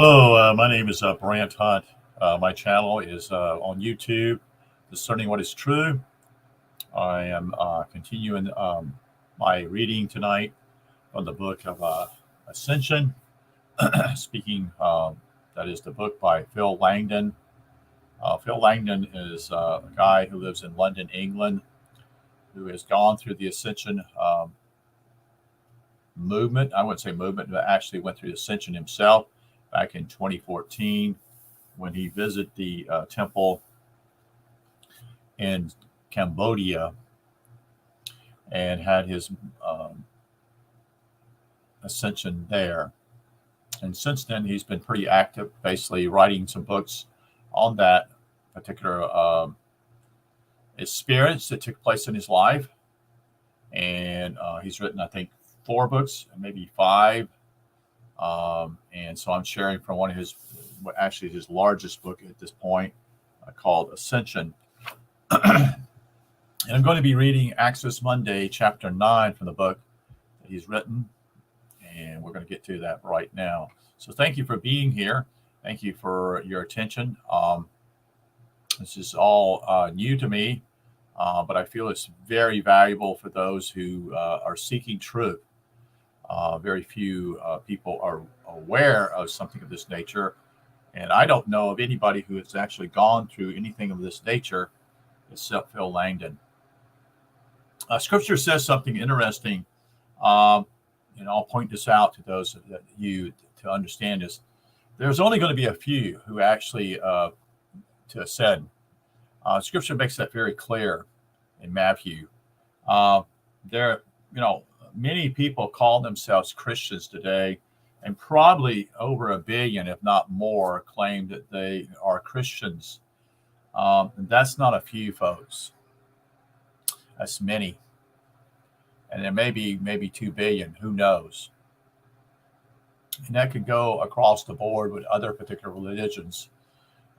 Hello, my name is Brant Hunt. My channel is on YouTube, Discerning What is True. I am continuing my reading tonight from the book of Ascension, speaking, that is the book by Phil Langdon. Phil Langdon is a guy who lives in London, England, who has gone through the Ascension movement. I wouldn't say movement, but actually went through the Ascension himself back in 2014 when he visited the temple in Cambodia and had his ascension there. And since then, he's been pretty active, basically writing some books on that particular experience that took place in his life. And he's written, I think, 4 books, maybe 5. And so I'm sharing from one of his, actually his largest book at this point, called Ascension. And I'm going to be reading Mundi Chapter 9 from the book that he's written. And we're going to get to that right now. So thank you for being here. Thank you for your attention. This is all new to me, but I feel it's very valuable for those who are seeking truth. Very few people are aware of something of this nature. And I don't know of anybody who has actually gone through anything of this nature except Phil Langdon. Scripture says something interesting. And I'll point this out to those that you to understand this. There's only going to be a few who actually to ascend. Scripture makes that very clear in Matthew. Many people call themselves Christians today, and probably over 1 billion, if not more, claim that they are Christians. And that's not a few, folks. That's many. And there may be maybe 2 billion, who knows? And that could go across the board with other particular religions.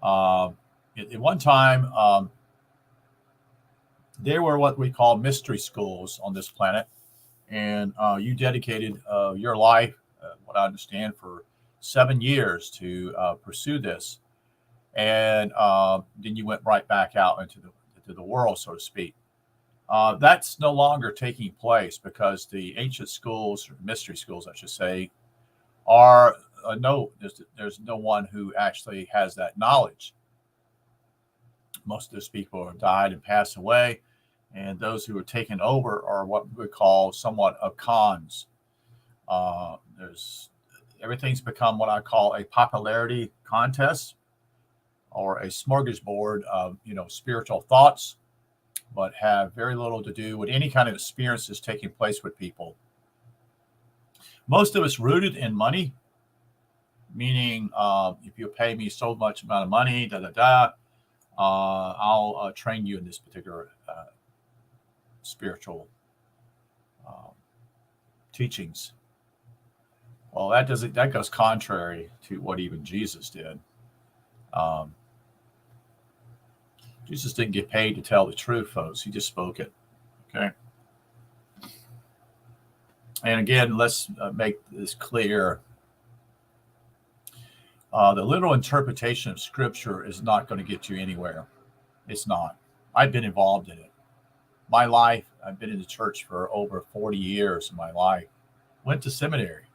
At one time, there were what we call mystery schools on this planet. And you dedicated your life, what I understand, for 7 years to pursue this. And then you went right back out into the world, so to speak. That's no longer taking place because the ancient schools, or mystery schools, I should say, are there's no one who actually has that knowledge. Most of those people have died and passed away, and those who are taken over are what we call somewhat of cons. Everything's become what I call a popularity contest or a smorgasbord of spiritual thoughts, but have very little to do with any kind of experiences taking place with people. Most of it's rooted in money, meaning if you pay me so much amount of money, I'll train you in this particular spiritual teachings. Well, that goes contrary to what even Jesus did. Jesus didn't get paid to tell the truth, folks. He just spoke it. Okay. And again, let's make this clear. The literal interpretation of Scripture is not going to get you anywhere. It's not. I've been involved in it. My life, I've been in the church for over 40 years of my life. Went to seminary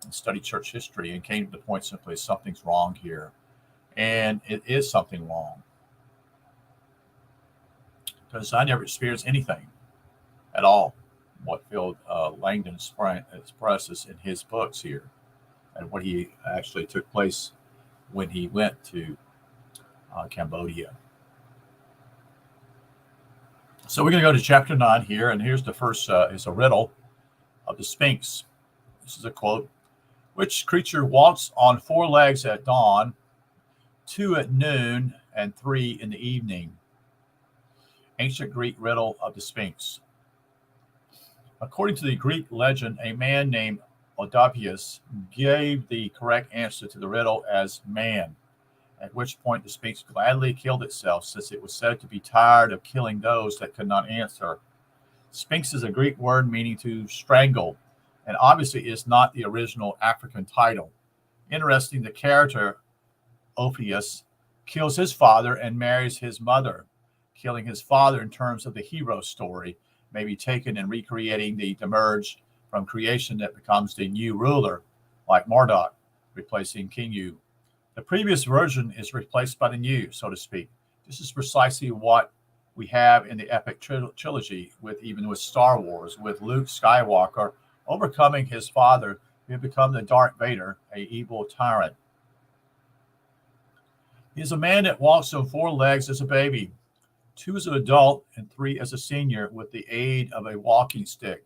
and studied church history and came to the point simply something's wrong here. And it is something wrong. Because I never experienced anything at all. What Phil Langdon expresses in his books here, and what he actually took place when he went to Cambodia. So we're going to go to chapter 9 here, and here's the first is a riddle of the Sphinx. This is a quote. Which creature walks on 4 legs at dawn, 2 at noon, and 3 in the evening? Ancient Greek riddle of the Sphinx. According to the Greek legend, a man named Oedipus gave the correct answer to the riddle as man, at which point the Sphinx gladly killed itself, since it was said to be tired of killing those that could not answer. Sphinx is a Greek word meaning to strangle, and obviously is not the original African title. Interesting, the character Orpheus kills his father and marries his mother. Killing his father in terms of the hero story may be taken in recreating the emerge from creation that becomes the new ruler, like Marduk, replacing King Yu. The previous version is replaced by the new, so to speak. This is precisely what we have in the epic trilogy, even with Star Wars, with Luke Skywalker overcoming his father, who had become the Darth Vader, a evil tyrant. He is a man that walks on 4 legs as a baby, 2 as an adult, and 3 as a senior with the aid of a walking stick.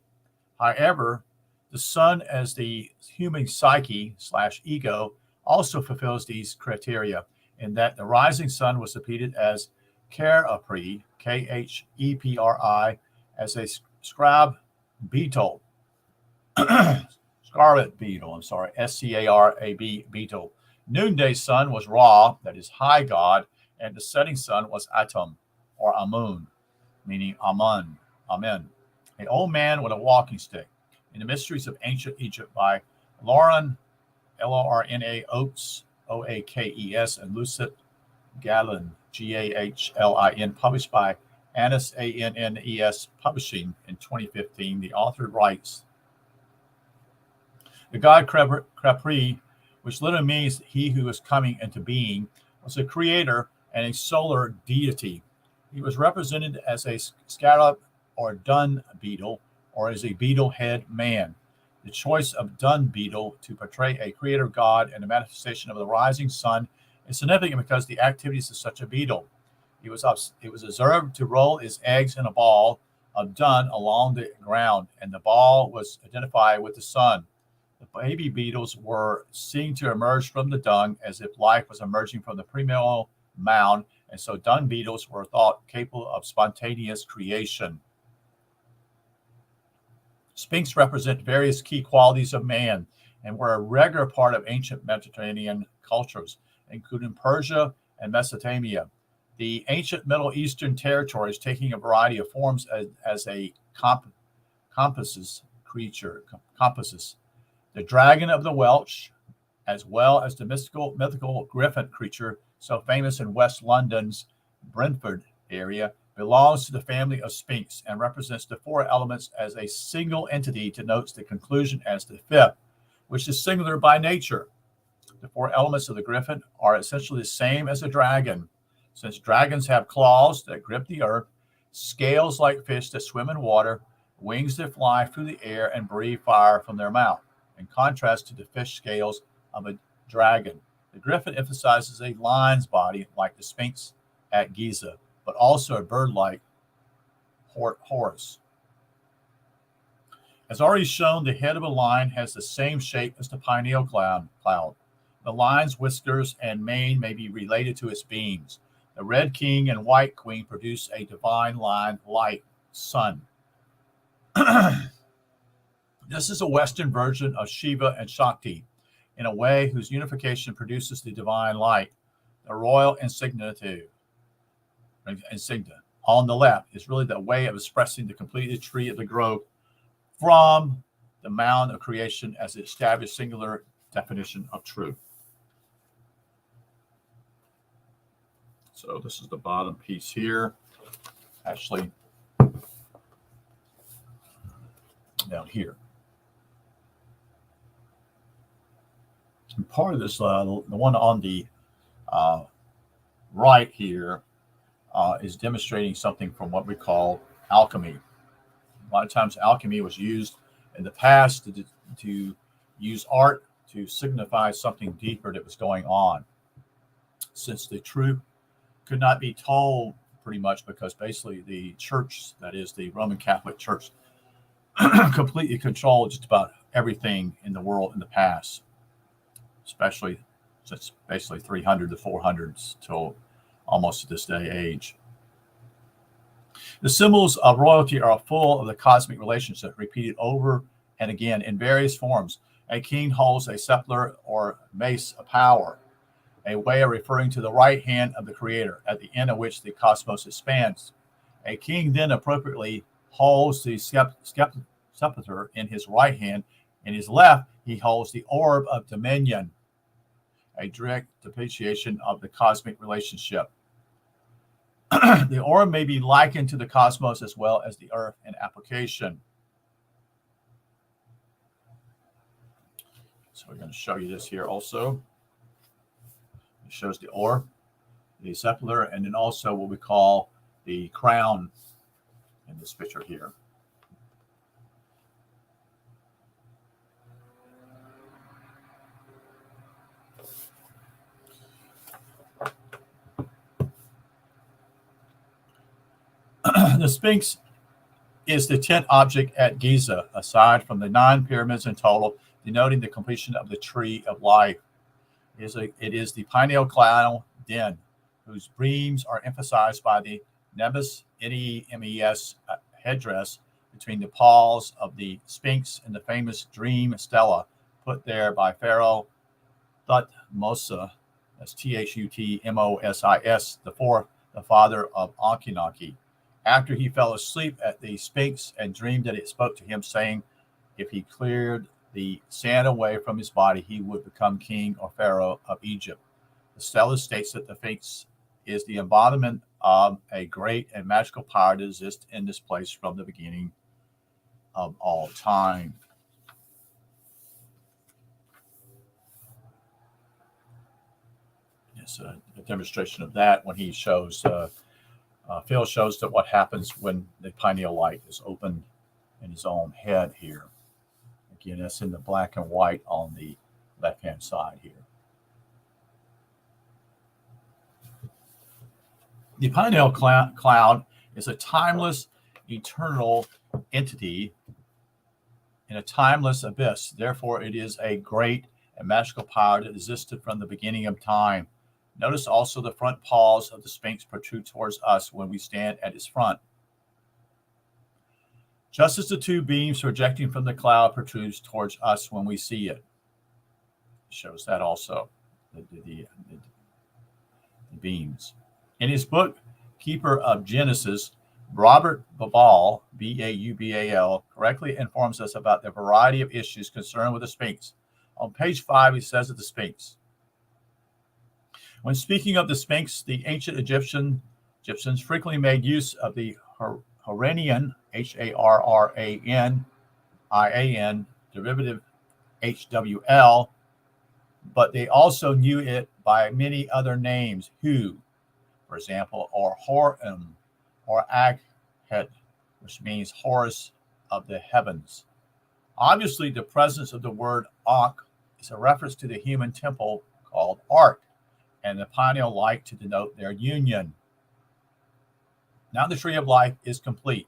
However, the son as the human psyche / ego also fulfills these criteria in that the rising sun was depicted as Kherapri, Khepri, as a scarab beetle, scarlet beetle, Scarab beetle. Noonday sun was Ra, that is high god, and the setting sun was Atum, or Amun, meaning Amen. An old man with a walking stick. In the Mysteries of Ancient Egypt by Lauren, Lorna Oakes, Oakes, and Lucette Gahlin, Gahlin, published by Annes, Annes Publishing in 2015. The author writes, the god Khepri, which literally means he who is coming into being, was a creator and a solar deity. He was represented as a scarab or dung beetle, or as a beetle head man. The choice of dung beetle to portray a creator god and the manifestation of the rising sun is significant because the activities of such a beetle. It was observed to roll its eggs in a ball of dung along the ground, and the ball was identified with the sun. The baby beetles were seen to emerge from the dung as if life was emerging from the primordial mound, and so dung beetles were thought capable of spontaneous creation. Sphinx represent various key qualities of man and were a regular part of ancient Mediterranean cultures, including Persia and Mesopotamia. The ancient Middle Eastern territories taking a variety of forms as a compasses creature. The dragon of the Welsh, as well as the mythical griffin creature so famous in West London's Brentford area, belongs to the family of Sphinx and represents the 4 elements as a single entity, denotes the conclusion as the 5th, which is singular by nature. The 4 elements of the griffin are essentially the same as a dragon, since dragons have claws that grip the earth, scales like fish that swim in water, wings that fly through the air, and breathe fire from their mouth, in contrast to the fish scales of a dragon. The griffin emphasizes a lion's body, like the Sphinx at Giza, but also a bird-like Horus. As already shown, the head of a lion has the same shape as the pineal cloud. The lion's whiskers and mane may be related to its beams. The red king and white queen produce a divine light sun. This is a Western version of Shiva and Shakti, in a way whose unification produces the divine light. The royal insignia on the left is really the way of expressing the completed tree of the grove from the mound of creation as the established singular definition of truth. So this is the bottom piece here. Actually, down here. And part of this, the one on the right here, is demonstrating something from what we call alchemy. A lot of times alchemy was used in the past to use art to signify something deeper that was going on. Since the truth could not be told pretty much because basically the church, that is the Roman Catholic Church, completely controlled just about everything in the world in the past, especially since basically 300 to 400s till almost to this day age. The symbols of royalty are full of the cosmic relationship, repeated over and again in various forms. A king holds a scepter or mace of power, a way of referring to the right hand of the creator, at the end of which the cosmos expands. A king then appropriately holds the scepter in his right hand. In his left, he holds the orb of dominion. a direct depreciation of the cosmic relationship. The aura may be likened to the cosmos as well as the earth in application. So we're going to show you this here also. It shows the aura, the scepter, and then also what we call the crown in this picture here. The Sphinx is the 10th object at Giza, aside from the 9 pyramids in total, denoting the completion of the tree of life. It is the pineal cloud den, whose beams are emphasized by the nebus, NEMES headdress between the paws of the Sphinx and the famous dream stela put there by Pharaoh Thutmose, that's Thutmosis, the fourth, the father of Ankhenaten, after he fell asleep at the Sphinx and dreamed that it spoke to him, saying if he cleared the sand away from his body, he would become king or pharaoh of Egypt. The stela states that the Sphinx is the embodiment of a great and magical power that exists in this place from the beginning of all time. It's a demonstration of that when he shows, Phil shows that what happens when the pineal light is opened in his own head here. Again, that's in the black and white on the left-hand side here. The pineal cloud is a timeless, eternal entity in a timeless abyss. Therefore, it is a great and magical power that existed from the beginning of time. Notice also the front paws of the Sphinx protrude towards us when we stand at its front. Just as the 2 beams projecting from the cloud protrudes towards us when we see it. It shows that also, the beams. In his book, Keeper of Genesis, Robert Baubal, Baubal, correctly informs us about the variety of issues concerned with the Sphinx. On page 5, he says of the Sphinx, when speaking of the Sphinx, the ancient Egyptians frequently made use of the Harranian, Harranian, derivative HWL, but they also knew it by many other names, Hu, for example, or Horim, or Aghet, which means Horus of the heavens. Obviously, the presence of the word Ankh is a reference to the human temple called Ark, and the pineal light to denote their union. Now the tree of life is complete,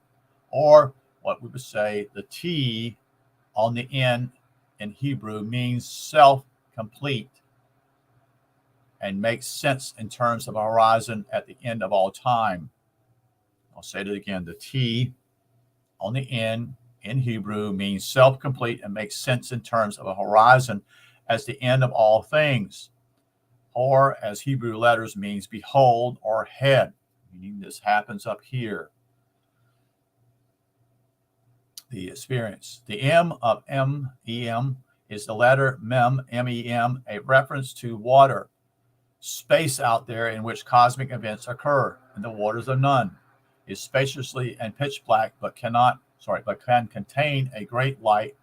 or what we would say the T on the end in Hebrew means self-complete and makes sense in terms of a horizon at the end of all time. I'll say it again. The T on the end in Hebrew means self-complete and makes sense in terms of a horizon as the end of all things. Or, as Hebrew letters means behold or head, meaning this happens up here. The experience. The M of M-E-M is the letter Mem, M-E-M, a reference to water, space out there in which cosmic events occur, and the waters of none. Is spaciously and pitch black, but can contain a great light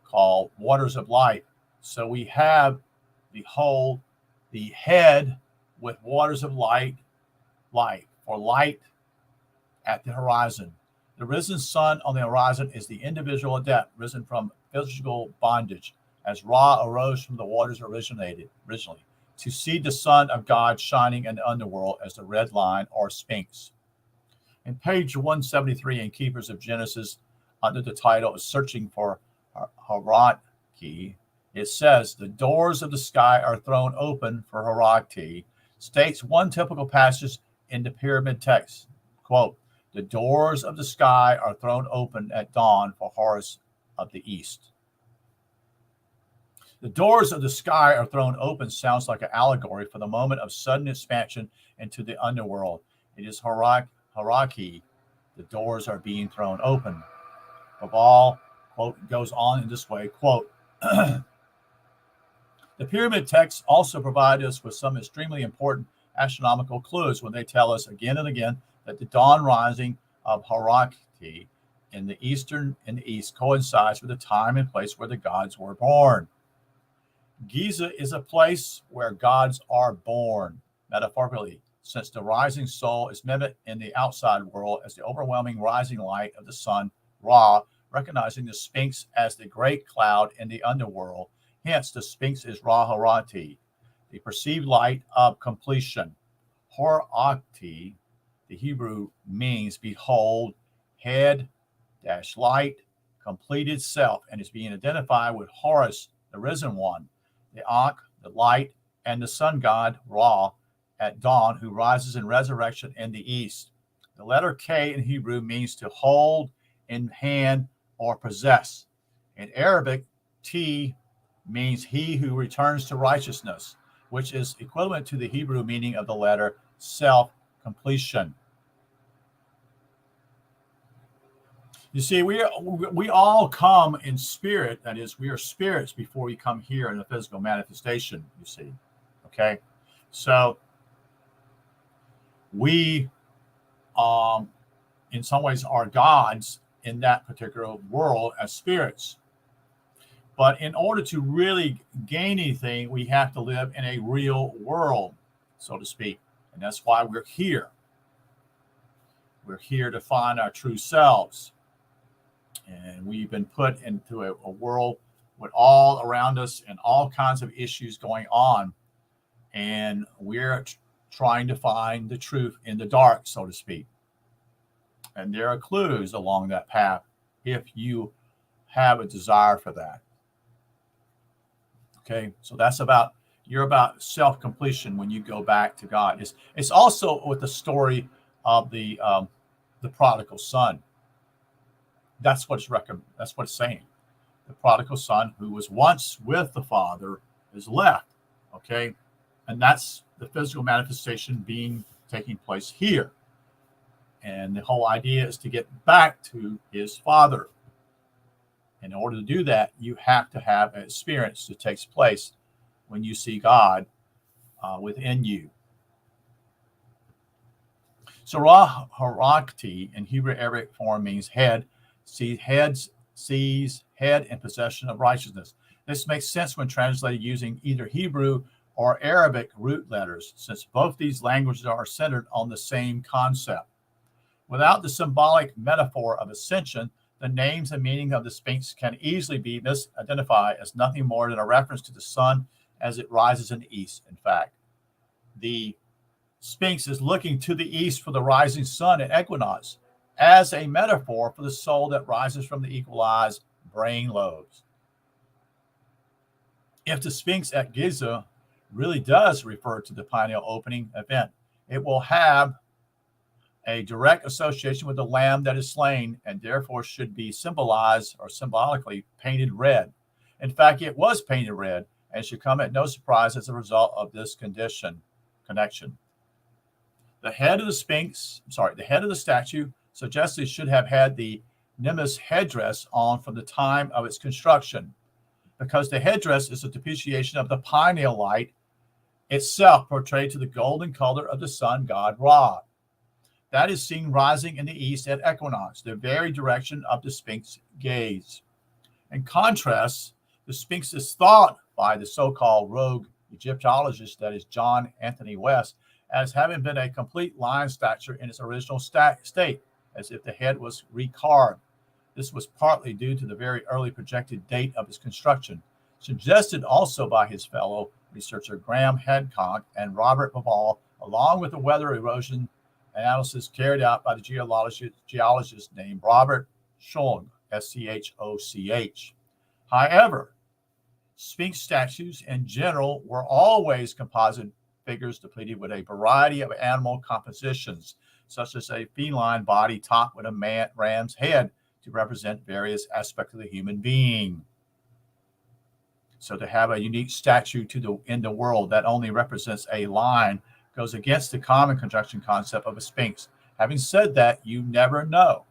called waters of life. So we have, behold, the head with waters of light, or light at the horizon. The risen sun on the horizon is the individual adept risen from physical bondage, as Ra arose from the waters originally, to see the Son of God shining in the underworld as the red line or Sphinx. In page 173 in Keepers of Genesis, under the title of Searching for Harakti, it says, the doors of the sky are thrown open for Harakti, states one typical passage in the pyramid text. Quote, the doors of the sky are thrown open at dawn for Horus of the East. The doors of the sky are thrown open sounds like an allegory for the moment of sudden expansion into the underworld. It is Harakti. The doors are being thrown open. Baubal, quote, goes on in this way, quote, The pyramid texts also provide us with some extremely important astronomical clues when they tell us again and again that the dawn rising of Hauraki in the east coincides with the time and place where the gods were born. Giza is a place where gods are born, metaphorically, since the rising soul is mimicked in the outside world as the overwhelming rising light of the sun, Ra, recognizing the Sphinx as the great cloud in the underworld. Hence, the Sphinx is Ra Harati, the perceived light of completion. Hor-Akti, the Hebrew, means behold, head, light, completed self, and is being identified with Horus, the risen one, the Ankh, the light, and the sun god, Ra, at dawn, who rises in resurrection in the east. The letter K in Hebrew means to hold in hand or possess. In Arabic, T means he who returns to righteousness, which is equivalent to the Hebrew meaning of the letter self, completion. You see, we all come in spirit. That is, we are spirits before we come here in the physical manifestation, you see. Okay? So we, in some ways, are gods in that particular world as spirits. But in order to really gain anything, we have to live in a real world, so to speak. And that's why we're here. We're here to find our true selves. And we've been put into a world with all around us and all kinds of issues going on. And we're trying to find the truth in the dark, so to speak. And there are clues along that path if you have a desire for that. Okay, so that's about, you're about self-completion when you go back to God. It's also with the story of the prodigal son. That's what it's saying. The prodigal son who was once with the father is left. Okay, and that's the physical manifestation taking place here. And the whole idea is to get back to his father. In order to do that, you have to have an experience that takes place when you see God within you. So Ra Harakti in Hebrew Arabic form means head, sees head in possession of righteousness. This makes sense when translated using either Hebrew or Arabic root letters, since both these languages are centered on the same concept. Without the symbolic metaphor of ascension, the names and meaning of the Sphinx can easily be misidentified as nothing more than a reference to the sun as it rises in the east. In fact, the Sphinx is looking to the east for the rising sun at equinox as a metaphor for the soul that rises from the equalized brain lobes. If the Sphinx at Giza really does refer to the pineal opening event, it will have a direct association with the lamb that is slain and therefore should be symbolized or symbolically painted red. In fact, it was painted red and should come at no surprise as a result of this connection. The head of the statue suggests it should have had the nimbus headdress on from the time of its construction, because the headdress is a depreciation of the pineal light itself portrayed to the golden color of the sun god Ra. That is seen rising in the east at equinox, the very direction of the Sphinx gaze. In contrast, the Sphinx is thought by the so-called rogue Egyptologist, that is John Anthony West, as having been a complete lion stature in its original state, as if the head was recarved. This was partly due to the very early projected date of its construction, suggested also by his fellow researcher Graham Hancock and Robert Bavall, along with the weather erosion analysis carried out by the geologist named Robert Schoch, Schoch. However, Sphinx statues in general were always composite figures depleted with a variety of animal compositions, such as a feline body topped with a ram's head to represent various aspects of the human being. So to have a unique statue in the world that only represents a lion goes against the common conjunction concept of a Sphinx. Having said that, you never know.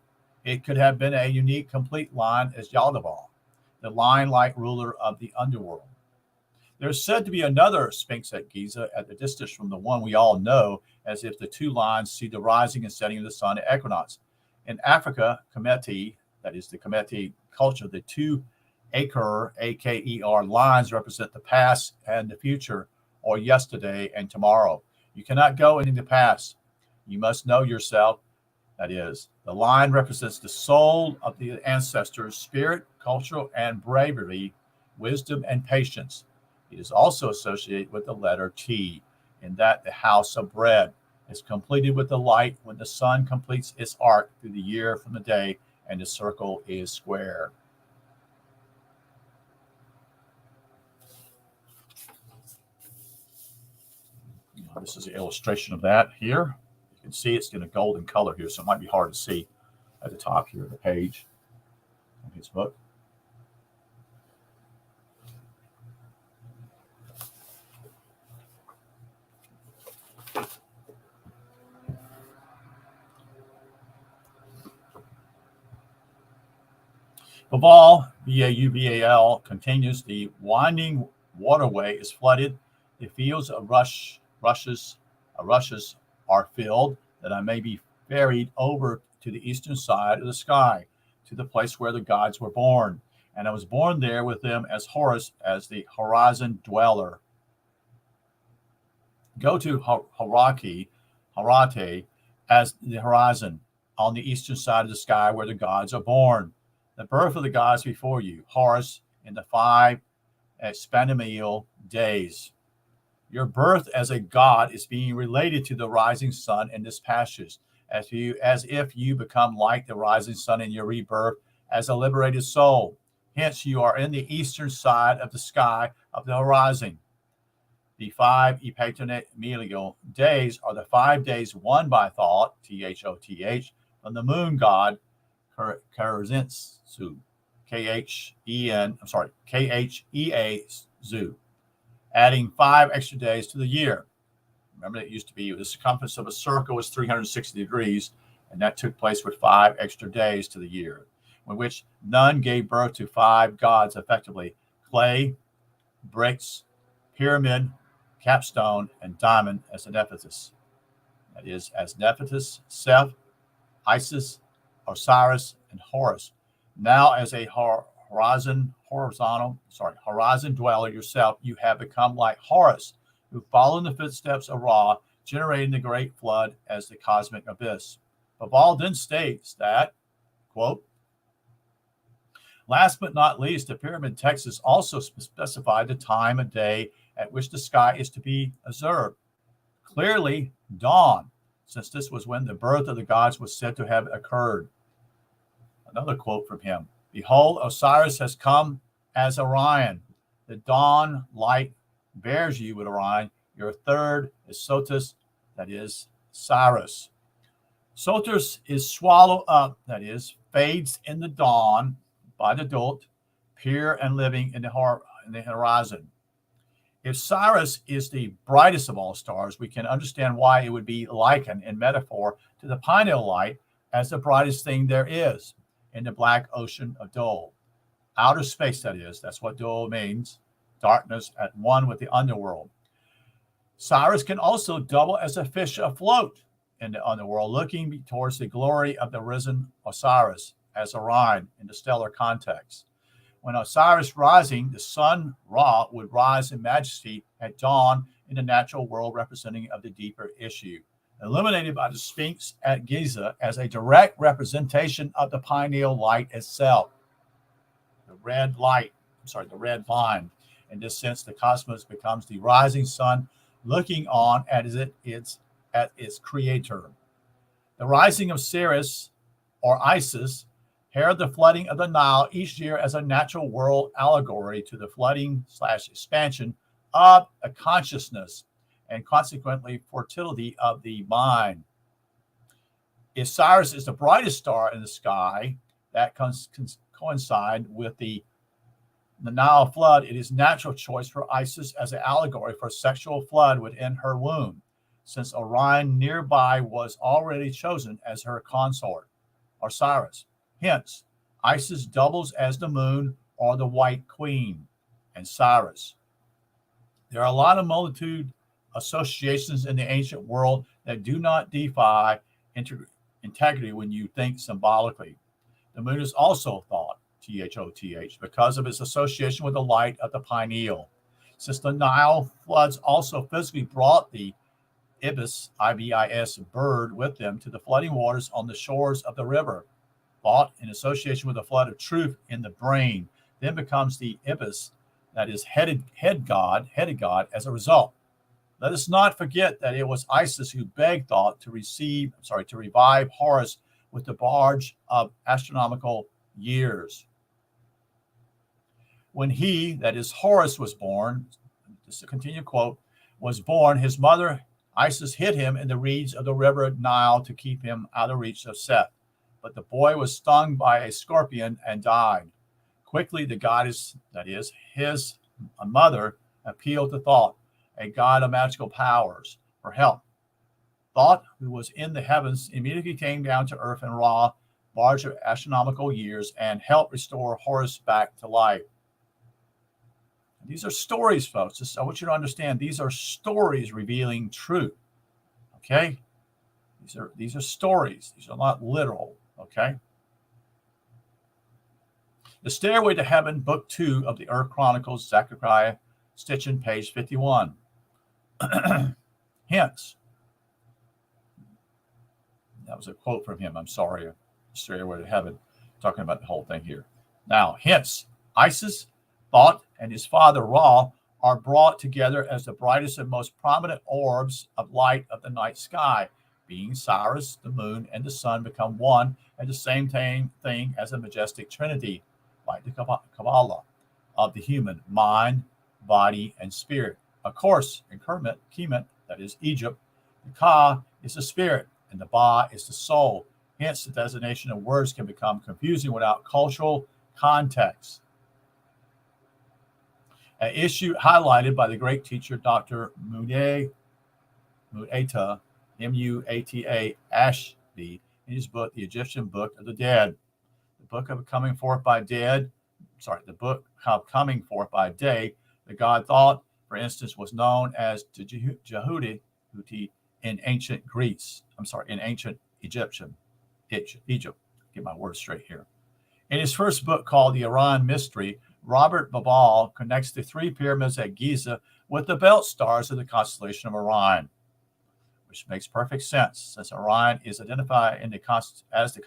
It could have been a unique, complete lion as Yaldabaoth, the lion-like ruler of the underworld. There's said to be another Sphinx at Giza at the distance from the one we all know, as if the two lines see the rising and setting of the sun at equinox. In Africa, Kemetic, that is the Kemetic culture, the two Aker, A-K-E-R, lines represent the past and the future, or yesterday and tomorrow. You cannot go into the past. You must know yourself. That is, the line represents the soul of the ancestors, spirit, culture, and bravery, wisdom, and patience. It is also associated with the letter T, in that the house of bread is completed with the light when the sun completes its arc through the year from the day and the circle is square. This is an illustration of that here. You can see it's in a golden color here, so it might be hard to see at the top here of the page of his book. Baubal, B-A-U-B-A-L, continues, the winding waterway is flooded. The fields of rushes are filled, that I may be ferried over to the eastern side of the sky, to the place where the gods were born. And I was born there with them as Horus, as the horizon dweller. Go to Harate, as the horizon, on the eastern side of the sky where the gods are born. The birth of the gods before you, Horus, in the 5 Spanamial days. Your birth as a god is being related to the rising sun in this passage, as if you become like the rising sun in your rebirth as a liberated soul. Hence, you are in the eastern side of the sky of the horizon. The 5 Epatonial days are the 5 days won by thought, Thoth, from the moon god, Kherensu, Khea-Zu, adding 5 extra days to the year. Remember, it used to be the circumference of a circle was 360 degrees, and that took place with 5 extra days to the year, in which none gave birth to 5 gods effectively: clay, bricks, pyramid, capstone, and diamond as Nephthys. That is, as Nephthys, Seth, Isis, Osiris, and Horus. Now, as a horizon dweller yourself, you have become like Horus, who followed in the footsteps of Ra, generating the great flood as the cosmic abyss. Baubal then states that, quote, last but not least, the pyramid texts also specify the time of day at which the sky is to be observed. Clearly, dawn, since this was when the birth of the gods was said to have occurred. Another quote from him: behold, Osiris has come as Orion. The dawn light bears you with Orion. Your third is Sotus, that is Cyrus. Sotus is swallowed up, that is, fades in the dawn by the adult, pure and living in the horizon. If Cyrus is the brightest of all stars, we can understand why it would be likened in metaphor to the pineal light as the brightest thing there is in the black ocean of Dole. Outer space, that is. That's what Dole means. Darkness at one with the underworld. Cyrus can also double as a fish afloat in the underworld, looking towards the glory of the risen Osiris as Orion in the stellar context. When Osiris rising, the sun Ra would rise in majesty at dawn in the natural world, representing of the deeper issue, illuminated by the Sphinx at Giza as a direct representation of the pineal light itself. The red line. In this sense, the cosmos becomes the rising sun, looking on at its creator. The rising of Sirius or Isis herald the flooding of the Nile each year as a natural world allegory to the flooding/expansion of a consciousness and consequently fertility of the mind. If Sirius is the brightest star in the sky that coincide with the Nile flood, it is natural choice for Isis as an allegory for sexual flood within her womb, since Orion nearby was already chosen as her consort, Osiris. Hence, Isis doubles as the moon or the white queen, and Cyrus, There are a lot of multitude associations in the ancient world that do not defy integrity when you think symbolically. The moon is also thought, Thoth, because of its association with the light of the pineal. Since the Nile floods also physically brought the ibis, IBIS, bird with them to the flooding waters on the shores of the river, thought in association with the flood of truth in the brain, then becomes the ibis, that is headed god as a result. Let us not forget that it was Isis who begged Thoth to revive Horus with the barge of astronomical years. When he, that is Horus, was born, this is a continued quote, was born, his mother Isis hid him in the reeds of the river Nile to keep him out of reach of Seth. But the boy was stung by a scorpion and died. Quickly, the goddess, that is his mother, appealed to Thoth, a god of magical powers, for help. Thoth, who was in the heavens, immediately came down to earth and Ra, barge of astronomical years, and helped restore Horus back to life. These are stories, folks. I want you to understand these are stories revealing truth. Okay? These are stories. These are not literal. Okay? The Stairway to Heaven, Book 2 of the Earth Chronicles, Zechariah Stitchin, page 51. Hence, that was a quote from him. I'm sorry. Stairway to Heaven, talking about the whole thing here. Now, hence, Isis, Thoth, and his father Ra are brought together as the brightest and most prominent orbs of light of the night sky. Being Cyrus, the moon, and the sun become one and the same thing as a majestic trinity, like the Kabbalah, of the human mind, body, and spirit. Of course, in Kemet, that is Egypt, the Ka is the spirit, and the Ba is the soul. Hence, the designation of words can become confusing without cultural context. An issue highlighted by the great teacher, Dr. Muata, Muata Ashby, in his book, The Egyptian Book of the Dead. The book of coming forth by day, the god Thoth, for instance, was known as Jehuti in ancient Egypt. Get my words straight here. In his first book called The Orion Mystery, Robert Babal connects the three pyramids at Giza with the belt stars of the constellation of Orion, which makes perfect sense since Orion is identified as the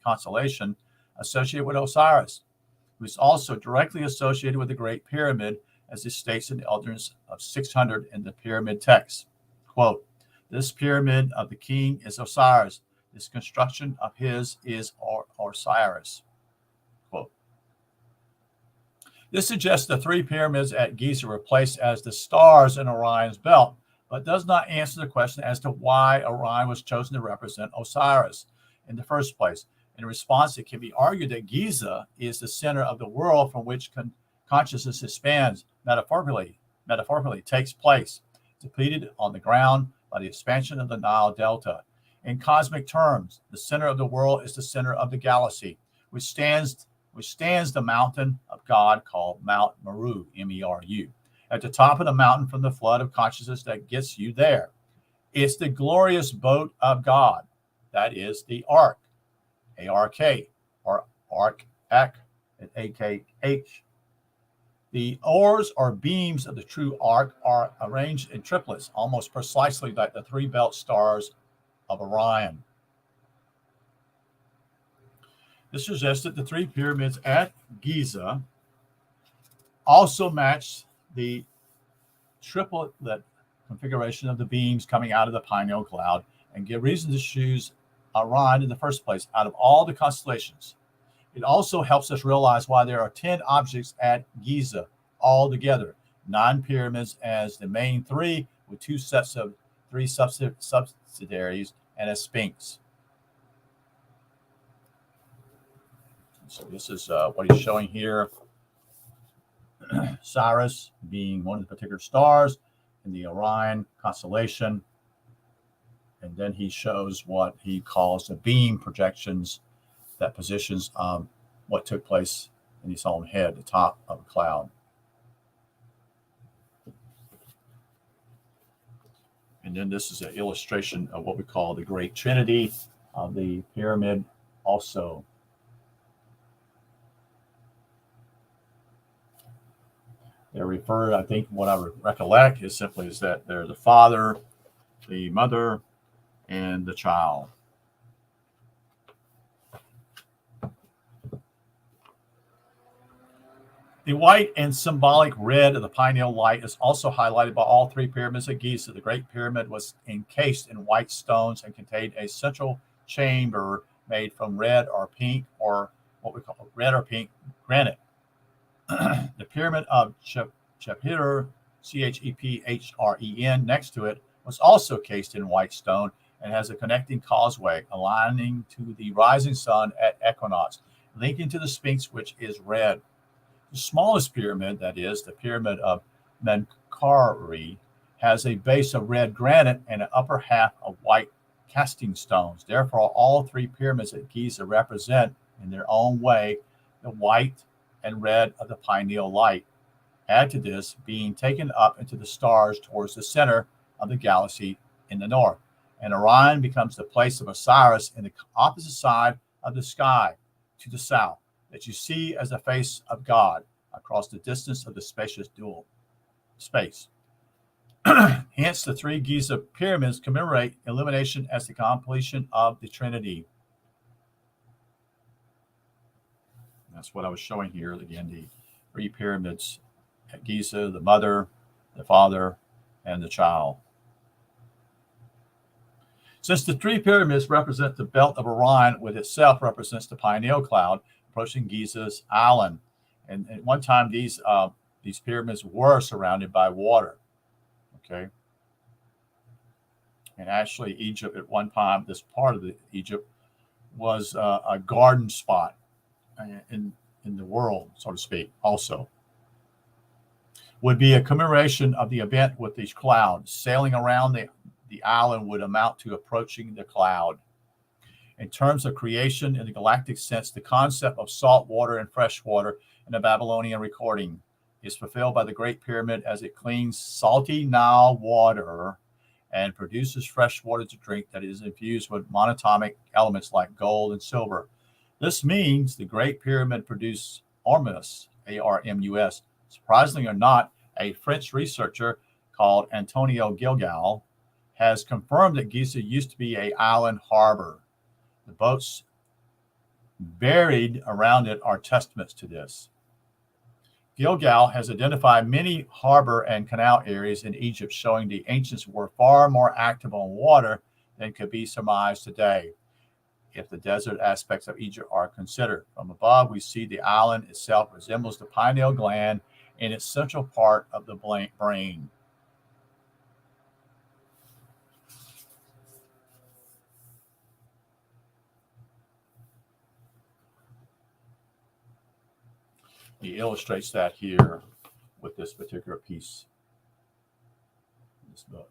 constellation associated with Osiris, who is also directly associated with the Great Pyramid, as it states in the Elders of 600 in the pyramid text. Quote, this pyramid of the king is Osiris. This construction of his is Osiris. Quote. This suggests the three pyramids at Giza were placed as the stars in Orion's belt, but does not answer the question as to why Orion was chosen to represent Osiris in the first place. In response, it can be argued that Giza is the center of the world from which consciousness expands, metaphorically takes place, depleted on the ground by the expansion of the Nile Delta. In cosmic terms, the center of the world is the center of the galaxy, which stands the mountain of God called Mount Meru, Meru, at the top of the mountain from the flood of consciousness that gets you there. It's the glorious boat of God, that is the Ark, A-R-K, or Ark, A-K-H. The oars or beams of the true Ark are arranged in triplets, almost precisely like the three belt stars of Orion. This suggests that the three pyramids at Giza also match the triplet configuration of the beams coming out of the pineal cloud and give reason to choose Orion in the first place out of all the constellations. It also helps us realize why there are 10 objects at Giza altogether, 9 pyramids as the main 3, with 2 sets of 3 subsidiaries and a sphinx. So this is what he's showing here. Cyrus being one of the particular stars in the Orion constellation. And then he shows what he calls the beam projections that positions what took place in his own head, the top of a cloud. And then this is an illustration of what we call the Great Trinity of the pyramid also. They're referred, I think what I recollect is simply is that they're the father, the mother, and the child. The white and symbolic red of the pineal light is also highlighted by all three pyramids at Giza. The Great Pyramid was encased in white stones and contained a central chamber made from red or pink, or what we call red or pink granite. The Pyramid of Chephren, Chephren, next to it, was also cased in white stone and has a connecting causeway aligning to the rising sun at equinox, linking to the Sphinx, which is red. The smallest pyramid, that is, the Pyramid of Menkaure, has a base of red granite and an upper half of white casting stones. Therefore, all three pyramids at Giza represent, in their own way, the white and red of the pineal light. Add to this, being taken up into the stars towards the center of the galaxy in the north, and Orion becomes the place of Osiris in the opposite side of the sky to the south, that you see as the face of God across the distance of the spacious dual space. Hence, the three Giza pyramids commemorate illumination as the completion of the Trinity. That's what I was showing here. Again, the three pyramids at Giza, the mother, the father, and the child. Since the three pyramids represent the belt of Orion, with itself represents the pineal cloud approaching Giza's island. And at one time, these pyramids were surrounded by water. Okay. And actually, Egypt at one time, this part of Egypt was a garden spot in the world, so to speak, also. Would be a commemoration of the event with these clouds. Sailing around the island would amount to approaching the cloud. In terms of creation in the galactic sense, the concept of salt water and fresh water in the Babylonian recording is fulfilled by the Great Pyramid as it cleans salty Nile water and produces fresh water to drink that is infused with monatomic elements like gold and silver. This means the Great Pyramid produced Armus, A-R-M-U-S. Surprisingly or not, a French researcher called Antonio Gilgal has confirmed that Giza used to be an island harbor. The boats buried around it are testaments to this. Gilgal has identified many harbor and canal areas in Egypt, showing the ancients were far more active on water than could be surmised today, if the desert aspects of Egypt are considered. From above, we see the island itself resembles the pineal gland in its central part of the brain. He illustrates that here with this particular piece in this book.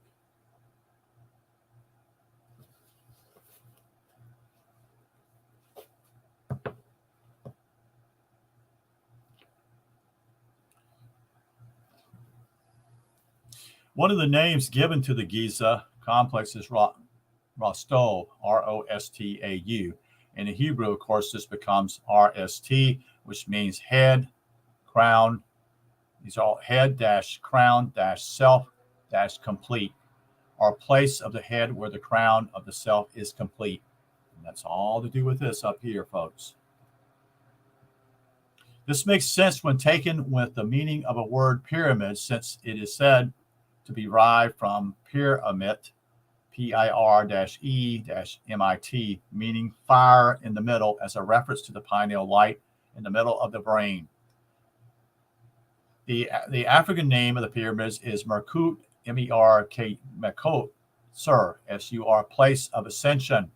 One of the names given to the Giza complex is Rostau, R-O-S-T-A-U. In the Hebrew, of course, this becomes R-S-T, which means head, crown. These are all head crown self complete, or place of the head where the crown of the self is complete. And that's all to do with this up here, folks. This makes sense when taken with the meaning of a word pyramid, since it is said to be derived from pyramid, P-I-R-E-MIT, meaning fire in the middle, as a reference to the pineal light in the middle of the brain. The African name of the pyramids is Merkut, M-E-R-K, Mekot, Sur, S-U-R, place of ascension.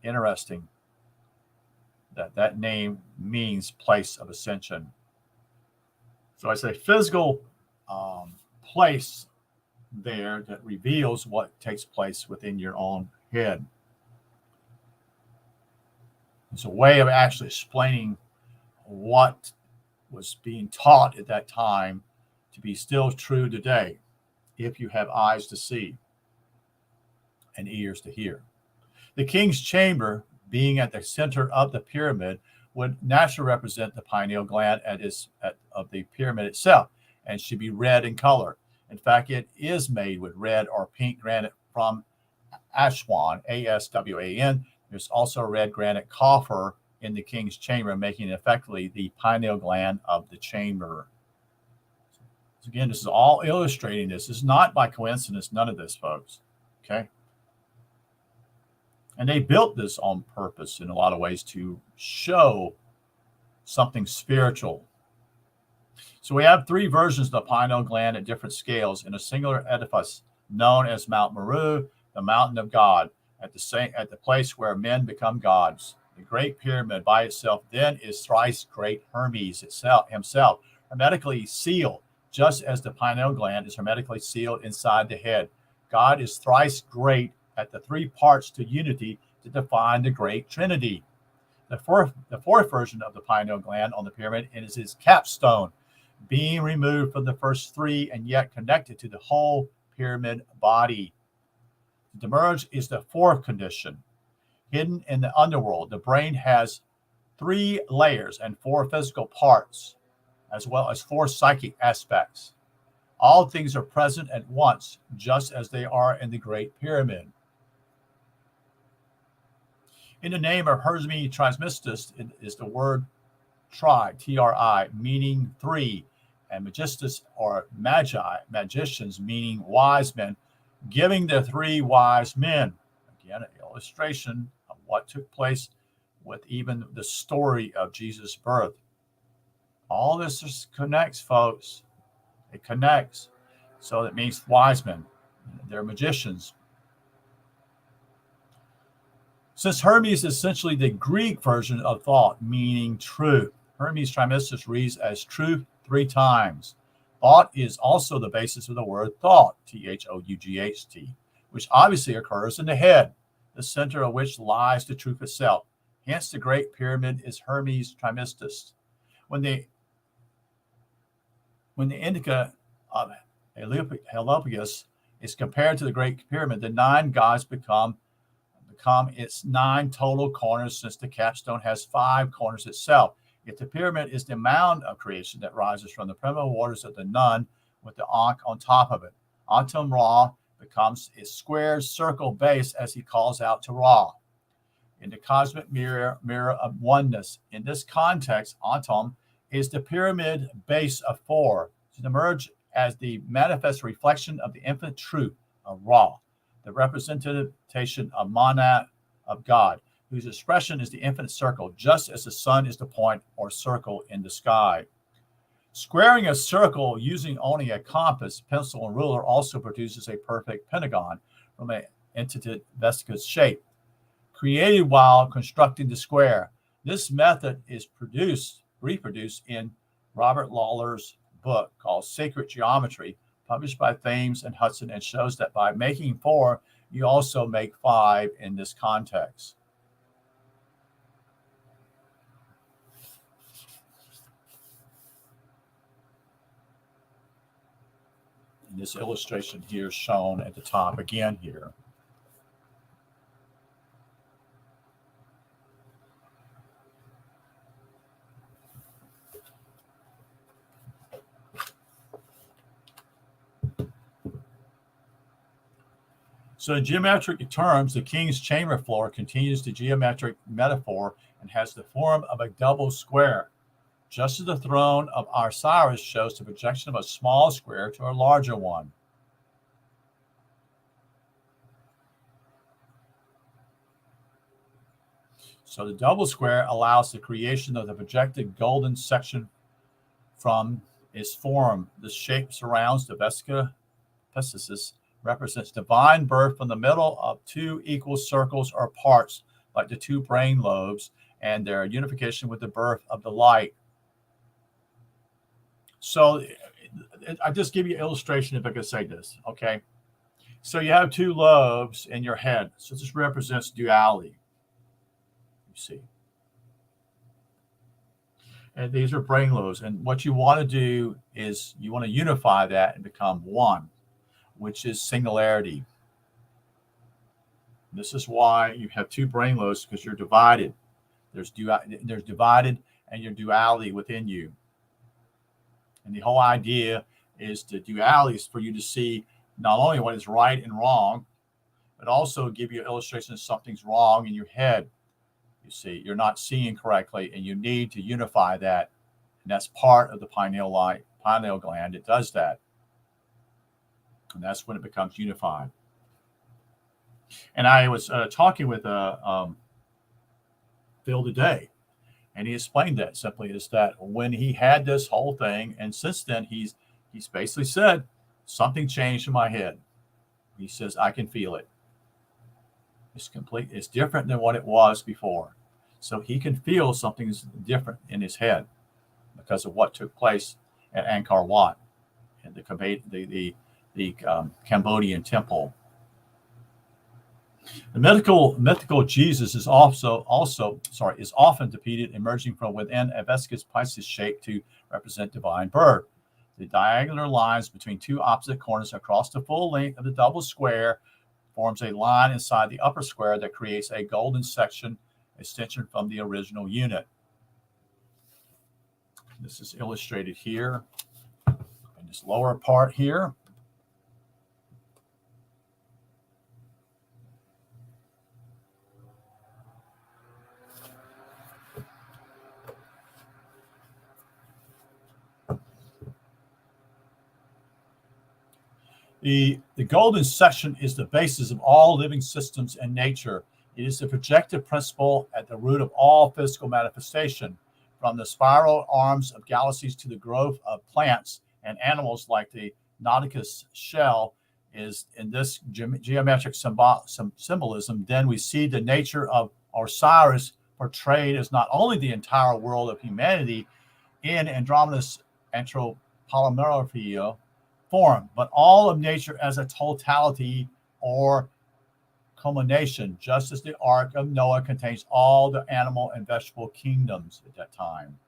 Interesting that name means place of ascension. So it's a physical place there that reveals what takes place within your own head. It's a way of actually explaining what was being taught at that time to be still true today, if you have eyes to see. and ears to hear. The king's chamber, being at the center of the pyramid, would naturally represent the pineal gland of the pyramid itself and should be red in color. In fact, it is made with red or pink granite from Aswan, Aswan. There's also red granite coffer in the king's chamber, making it effectively the pineal gland of the chamber. So again, this is all illustrating this. This is not by coincidence, none of this, folks. Okay? And they built this on purpose in a lot of ways to show something spiritual. So we have three versions of the pineal gland at different scales in a singular edifice known as Mount Meru, the mountain of God, at the place where men become gods. The Great Pyramid by itself then is thrice great Hermes himself, hermetically sealed, just as the pineal gland is hermetically sealed inside the head. God is thrice great at the three parts to unity to define the Great Trinity. The fourth version of the pineal gland on the pyramid is its capstone, being removed from the first three and yet connected to the whole pyramid body. The demerge is the fourth condition. Hidden in the underworld, the brain has 3 layers and 4 physical parts, as well as 4 psychic aspects. All things are present at once, just as they are in the Great Pyramid. In the name of Hermes Trismegistus is the word tri, T-R-I, meaning 3, and magistus or magi, magicians, meaning wise men, giving the 3 wise men. Again, an illustration of what took place with even the story of Jesus' birth. All this just connects, folks. It connects. So that means wise men. They're magicians. Since Hermes is essentially the Greek version of thought, meaning truth, Hermes Trismegistus reads as truth 3 times. Thought is also the basis of the word thought, T-H-O-U-G-H-T, which obviously occurs in the head, the center of which lies the truth itself. Hence, the Great Pyramid is Hermes Trismegistus. When the indica of Heliopolis is compared to the Great Pyramid, the 9 gods become its 9 total corners, since the capstone has 5 corners itself. Yet the pyramid is the mound of creation that rises from the primeval waters of the Nun with the Ankh on top of it. Atum Ra becomes its square circle base as he calls out to Ra in the cosmic mirror of oneness. In this context, Atum is the pyramid base of 4 to emerge as the manifest reflection of the infinite truth of Ra, the representation of Monad of God, whose expression is the infinite circle, just as the sun is the point or circle in the sky. Squaring a circle using only a compass, pencil, and ruler also produces a perfect pentagon from an entity vesica's shape, created while constructing the square. This method is reproduced in Robert Lawler's book called Sacred Geometry, published by Thames and Hudson, and shows that by making 4, you also make 5 in this context. And this illustration here is shown at the top again here. So in geometric terms, the king's chamber floor continues the geometric metaphor and has the form of a double square, just as the throne of Osiris shows the projection of a small square to a larger one. So the double square allows the creation of the projected golden section from its form. The shape surrounds the vesica piscis, represents divine birth from the middle of 2 equal circles or parts, like the 2 brain lobes, and their unification with the birth of the light. So I just give you an illustration, if I could say this, okay? So you have 2 lobes in your head. So this represents duality, you see. And these are brain lobes. And what you want to do is you want to unify that and become one, which is singularity. This is why you have two brain loads, because you're divided. There's divided and your duality within you. And the whole idea is the duality is for you to see not only what is right and wrong, but also give you illustrations something's wrong in your head. You see, you're not seeing correctly, and you need to unify that. And that's part of the pineal gland. It does that. And that's when it becomes unified. And I was talking with Phil today, and he explained that simply is that when he had this whole thing, and since then he's basically said something changed in my head. He says I can feel it. It's different than what it was before. So he can feel something's different in his head because of what took place at Angkor Wat in the Cambodian temple. The mythical Jesus is often depicted emerging from within a viscous Pisces shape to represent divine birth. The diagonal lines between two opposite corners across the full length of the double square forms a line inside the upper square that creates a golden extension from the original unit. This is illustrated here in this lower part here. The golden section is the basis of all living systems and nature. It is the projective principle at the root of all physical manifestation, from the spiral arms of galaxies to the growth of plants and animals like the Nauticus shell is in this geometric symbolism. Then we see the nature of Osiris portrayed as not only the entire world of humanity in Andromeda's anthropomorphia form, but all of nature as a totality or culmination, just as the Ark of Noah contains all the animal and vegetable kingdoms at that time.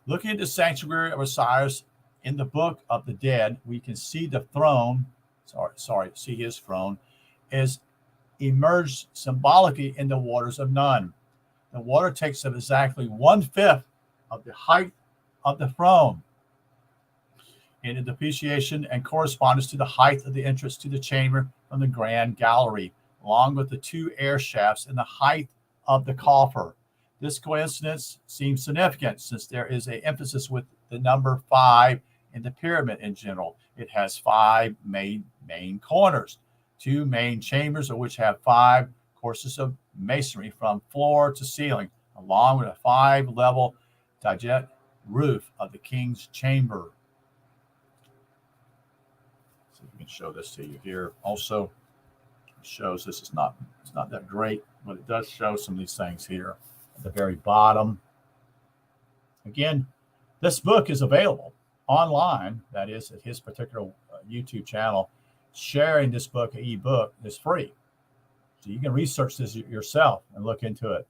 Looking at the sanctuary of Osiris in the Book of the Dead, we can see the throne, see his throne, is emerged symbolically in the waters of Nun. The water takes up exactly 1/5 of the height of the throne in a depreciation and corresponds to the height of the entrance to the chamber from the grand gallery, along with the two air shafts and the height of the coffer. This coincidence seems significant since there is an emphasis with the number 5 in the pyramid in general. It has 5 main corners, 2 main chambers of which have 5 courses of masonry from floor to ceiling, along with a 5-level dijet roof of the king's chamber. So we can show this to you here. Also, it shows this is it's not that great, but it does show some of these things here at the very bottom. Again, this book is available online. That is, at his particular YouTube channel. Sharing this book, an ebook, is free. So you can research this yourself and look into it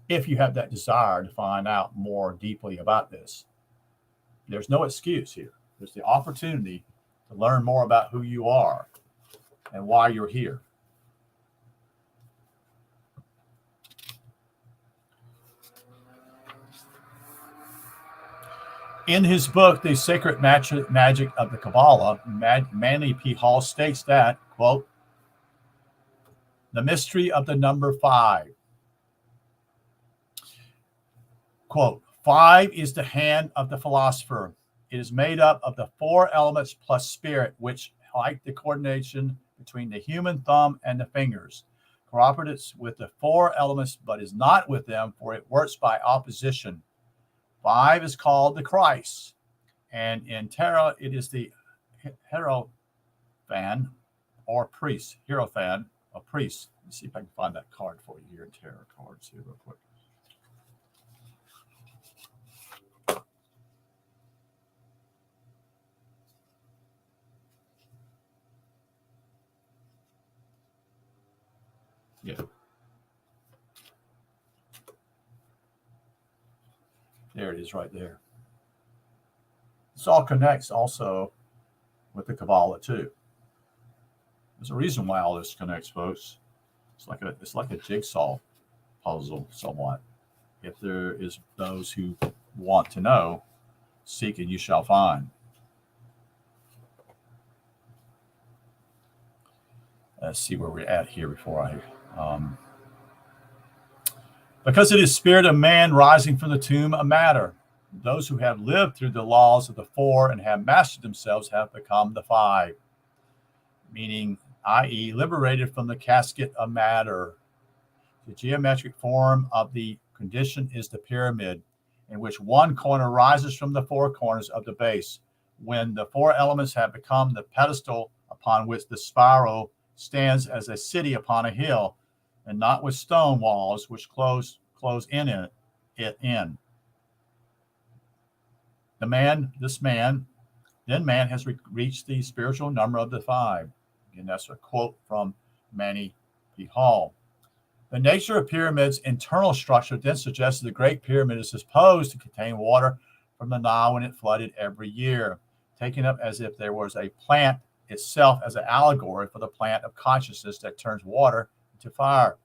if you have that desire to find out more deeply about this. There's no excuse here. There's the opportunity to learn more about who you are and why you're here. In his book, The Sacred Magic of the Kabbalah, Manly P. Hall states that, quote, the mystery of the number 5. Quote, 5 is the hand of the philosopher. It is made up of the 4 elements plus spirit, which, like the coordination between the human thumb and the fingers, cooperates with the 4 elements, but is not with them, for it works by opposition. 5 is called the Christ, and in Tarot, it is the Hierophant or priest. Hierophant, a priest. Let's see if I can find that card for you here in Tarot cards here real quick. Yeah. There it is right there. This all connects also with the Kabbalah too. There's a reason why all this connects, folks. It's like a jigsaw puzzle, somewhat. If there is those who want to know, seek and you shall find. Let's see where we're at here before because it is spirit of man rising from the tomb of matter. Those who have lived through the laws of the four and have mastered themselves have become the five, meaning, i.e., liberated from the casket of matter. The geometric form of the condition is the pyramid, in which one corner rises from the four corners of the base. When the four elements have become the pedestal upon which the spiral stands as a city upon a hill, and not with stone walls which close in it in. Then man has reached the spiritual number of the five. Again, that's a quote from Manny P. Hall. The nature of pyramids' internal structure then suggests that the Great Pyramid is supposed to contain water from the Nile when it flooded every year, taken up as if there was a plant itself as an allegory for the plant of consciousness that turns water into fire.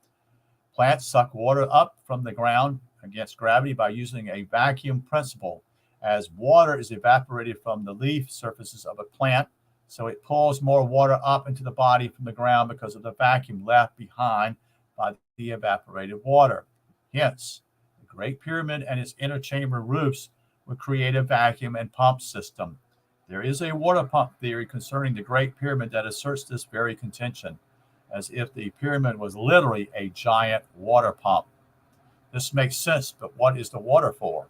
Plants suck water up from the ground against gravity by using a vacuum principle. As water is evaporated from the leaf surfaces of a plant, so it pulls more water up into the body from the ground because of the vacuum left behind by the evaporated water. Hence, the Great Pyramid and its inner chamber roofs would create a vacuum and pump system. There is a water pump theory concerning the Great Pyramid that asserts this very contention, as if the pyramid was literally a giant water pump. This makes sense, but what is the water for?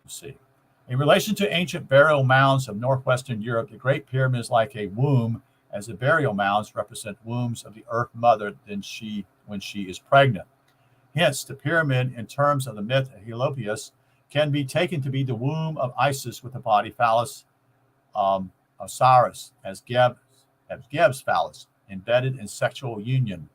Let's see. In relation to ancient burial mounds of northwestern Europe, the Great Pyramid is like a womb, as the burial mounds represent wombs of the Earth Mother when she is pregnant. Hence, the pyramid, in terms of the myth of Heliopolis, can be taken to be the womb of Isis with the body phallus Osiris, as Geb's phallus, embedded in sexual union.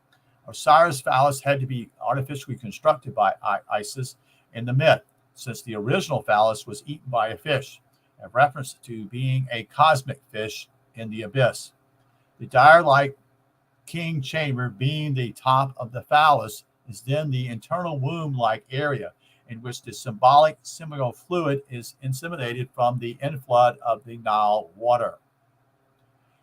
Osiris' phallus had to be artificially constructed by Isis in the myth, since the original phallus was eaten by a fish, a reference to being a cosmic fish in the abyss. The dire-like king chamber being the top of the phallus is then the internal womb-like area in which the symbolic seminal fluid is inseminated from the inflood of the Nile water.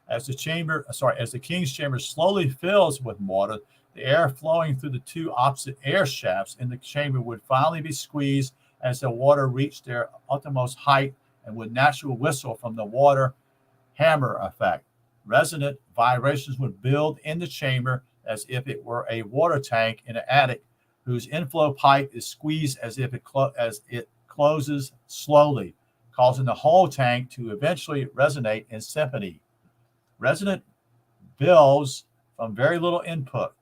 As the king's chamber slowly fills with water, the air flowing through the two opposite air shafts in the chamber would finally be squeezed as the water reached their utmost height and would naturally whistle from the water hammer effect. Resonant vibrations would build in the chamber as if it were a water tank in an attic whose inflow pipe is squeezed as it closes slowly, causing the whole tank to eventually resonate in symphony. Resonant builds from very little input,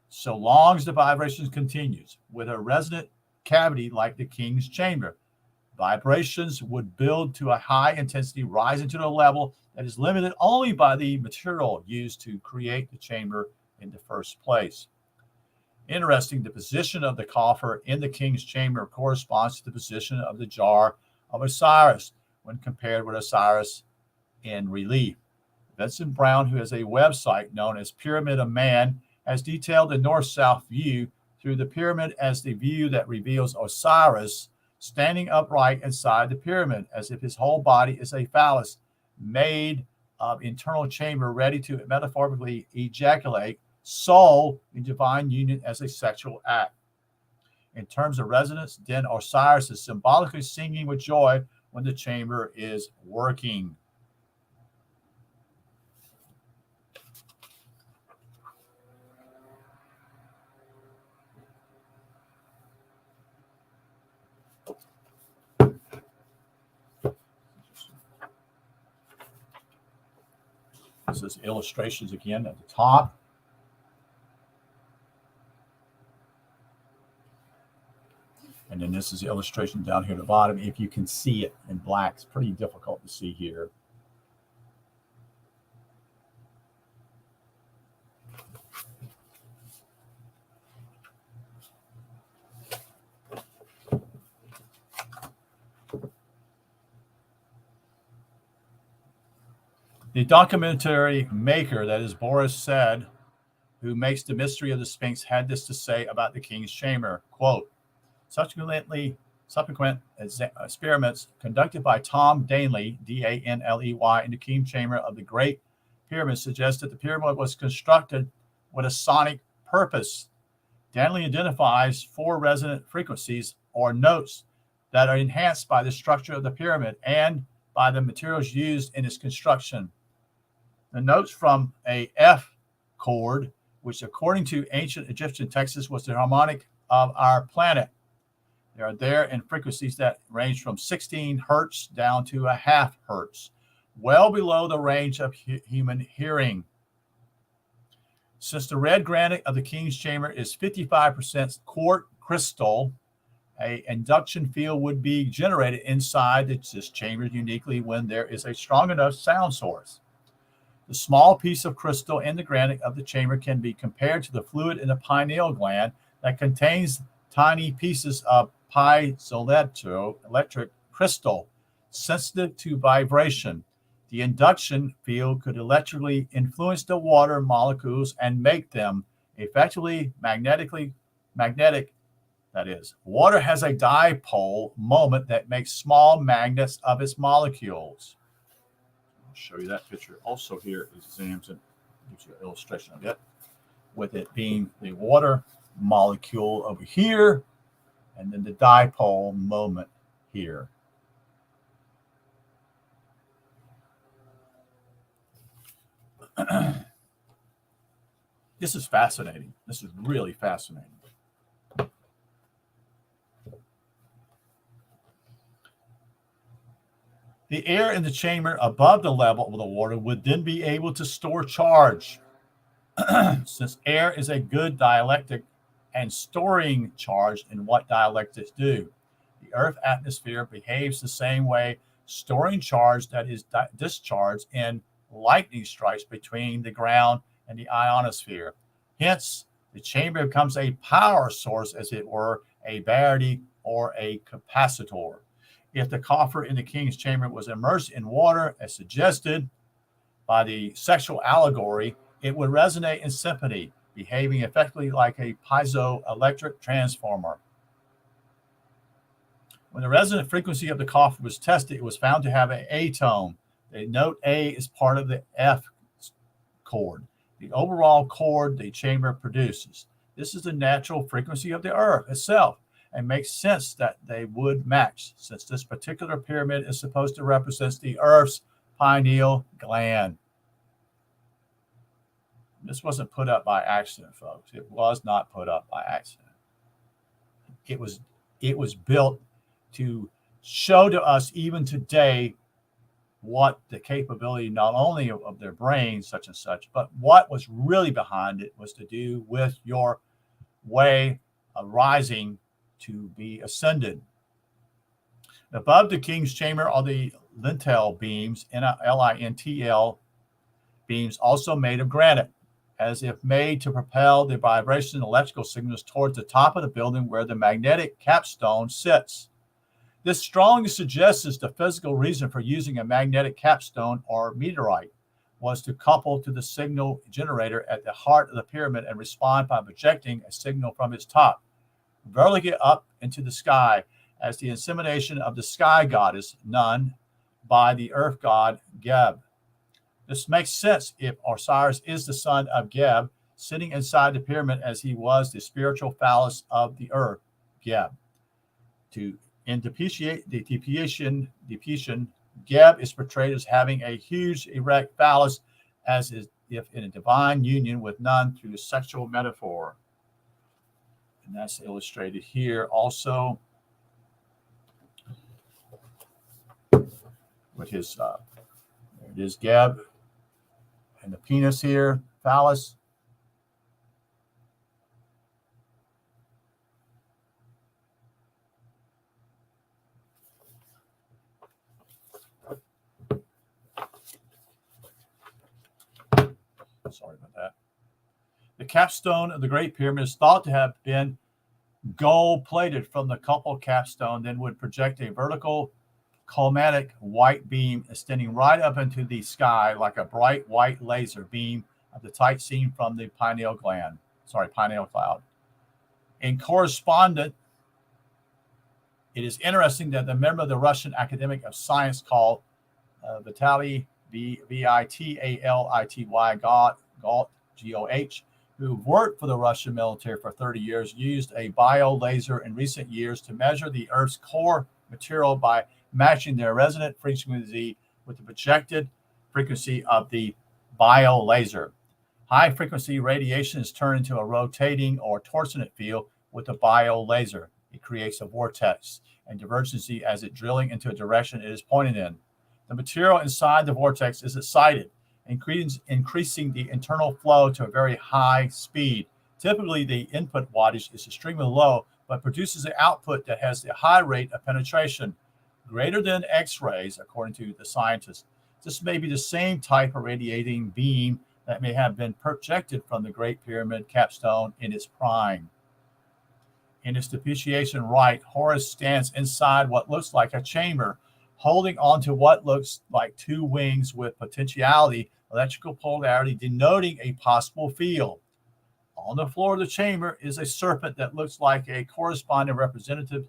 so long as the vibration continues. With a resonant cavity like the king's chamber, vibrations would build to a high intensity, rising to a level that is limited only by the material used to create the chamber in the first place. Interesting, the position of the coffer in the king's chamber corresponds to the position of the jar of Osiris when compared with Osiris in relief. Vincent Brown, who has a website known as Pyramid of Man, has detailed the north-south view through the pyramid as the view that reveals Osiris standing upright inside the pyramid, as if his whole body is a phallus made of internal chamber ready to metaphorically ejaculate soul in divine union as a sexual act. In terms of resonance, then Osiris is symbolically singing with joy when the chamber is working. This is illustrations again at the top. And then this is the illustration down here at the bottom. If you can see it in black, it's pretty difficult to see here. The documentary maker, that is Boris Said, who makes the mystery of the Sphinx, had this to say about the King's Chamber, quote, subsequent experiments conducted by Tom Danley, Danley, in the King's Chamber of the Great Pyramid suggest that the pyramid was constructed with a sonic purpose. Danley identifies 4 resonant frequencies or notes that are enhanced by the structure of the pyramid and by the materials used in its construction. The notes from a F chord, which according to ancient Egyptian texts was the harmonic of our planet. They are there in frequencies that range from 16 hertz down to a half hertz, well below the range of human hearing. Since the red granite of the King's Chamber is 55% quartz crystal, an induction field would be generated inside this chamber uniquely when there is a strong enough sound source. The small piece of crystal in the granite of the chamber can be compared to the fluid in the pineal gland that contains tiny pieces of piezoelectric crystal, sensitive to vibration. The induction field could electrically influence the water molecules and make them effectively magnetic. That is, water has a dipole moment that makes small magnets of its molecules. I'll show you that picture. Also here it examines and gives you an illustration of it, with it being the water molecule over here and then the dipole moment here. This is fascinating. This is really fascinating. The air in the chamber above the level of the water would then be able to store charge. Since air is a good dielectric and storing charge in what dielectrics do, the Earth atmosphere behaves the same way, storing charge that is discharged in lightning strikes between the ground and the ionosphere. Hence, the chamber becomes a power source, as it were, a battery or a capacitor. If the coffer in the King's Chamber was immersed in water, as suggested by the sexual allegory, it would resonate in symphony, behaving effectively like a piezoelectric transformer. When the resonant frequency of the coffer was tested, it was found to have an A tone. The note A is part of the F chord, the overall chord the chamber produces. This is the natural frequency of the Earth itself, and makes sense that they would match, since this particular pyramid is supposed to represent the Earth's pineal gland. This wasn't put up by accident, folks. It was not put up by accident. It was built to show to us even today what the capability not only of their brains, such and such, but what was really behind it was to do with your way of rising to be ascended. Above the King's Chamber are the lintel beams, LINTL beams, also made of granite, as if made to propel the vibration electrical signals towards the top of the building where the magnetic capstone sits. This strongly suggests the physical reason for using a magnetic capstone or meteorite was to couple to the signal generator at the heart of the pyramid and respond by projecting a signal from its top, vertically up into the sky, as the insemination of the sky goddess Nun by the earth god Geb. This makes sense if Osiris is the son of Geb, sitting inside the pyramid as he was the spiritual phallus of the earth, Geb. In Depiction, Geb is portrayed as having a huge erect phallus, as if in a divine union with Nun through the sexual metaphor. And that's illustrated here also with his, there it is, Geb, and the penis here, phallus. Sorry about that. The capstone of the Great Pyramid is thought to have been gold-plated from the couple capstone, then would project a vertical chromatic white beam extending right up into the sky like a bright white laser beam of the type seen from the pineal cloud. In correspondence, it is interesting that the member of the Russian Academy of Science called Vitaly Vitality Goth, G-O-H, who worked for the Russian military for 30 years, used a biolaser in recent years to measure the Earth's core material by matching their resonant frequency with the projected frequency of the biolaser. High-frequency radiation is turned into a rotating or torsionate field with the biolaser. It creates a vortex and divergency as it drilling into a direction it is pointed in. The material inside the vortex is excited, increasing the internal flow to a very high speed. Typically, the input wattage is extremely low, but produces an output that has a high rate of penetration, greater than X-rays, according to the scientists. This may be the same type of radiating beam that may have been projected from the Great Pyramid capstone in its prime. In his depreciation rite, Horus stands inside what looks like a chamber, holding onto what looks like two wings with potentiality, electrical polarity, denoting a possible field. On the floor of the chamber is a serpent that looks like a corresponding representation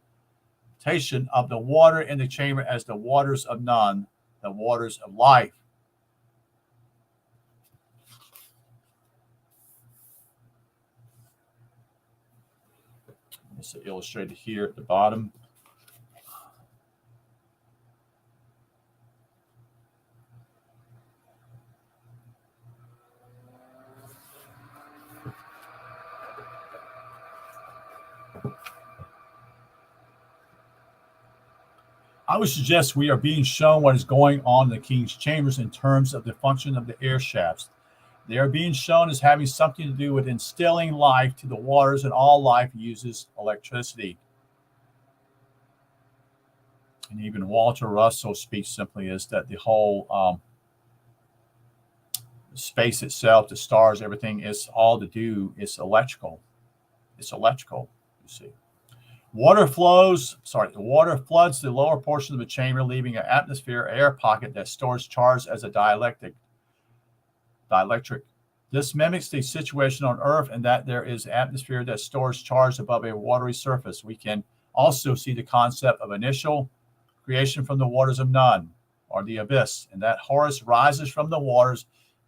of the water in the chamber as the waters of none, the waters of life. It's illustrated here at the bottom. I would suggest we are being shown what is going on in the king's chambers in terms of the function of the air shafts. They are being shown as having something to do with instilling life to the waters, and all life uses electricity. And even Walter Russell speaks simply as that the whole space itself, the stars, everything is all to do, it's electrical. It's electrical, you see. The water floods the lower portion of the chamber, leaving an atmosphere air pocket that stores charge as a dielectric. This mimics the situation on Earth in that there is atmosphere that stores charge above a watery surface. We can also see the concept of initial creation from the waters of none, or the abyss, and that Horus rises from the waters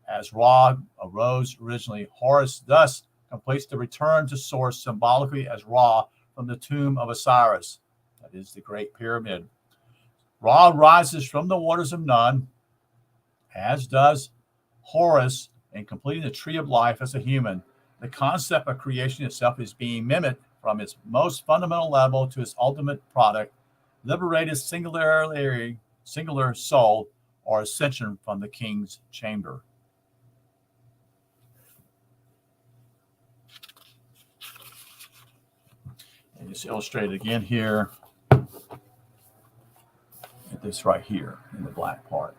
as Ra arose originally. Horus thus completes the return to source symbolically as Ra from the tomb of Osiris. That is the Great Pyramid. Ra rises from the waters of none, as does Horus, in completing the tree of life as a human. The concept of creation itself is being mimicked from its most fundamental level to its ultimate product, liberated singular soul, or ascension from the king's chamber. And it's illustrated again here. This right here in the black part.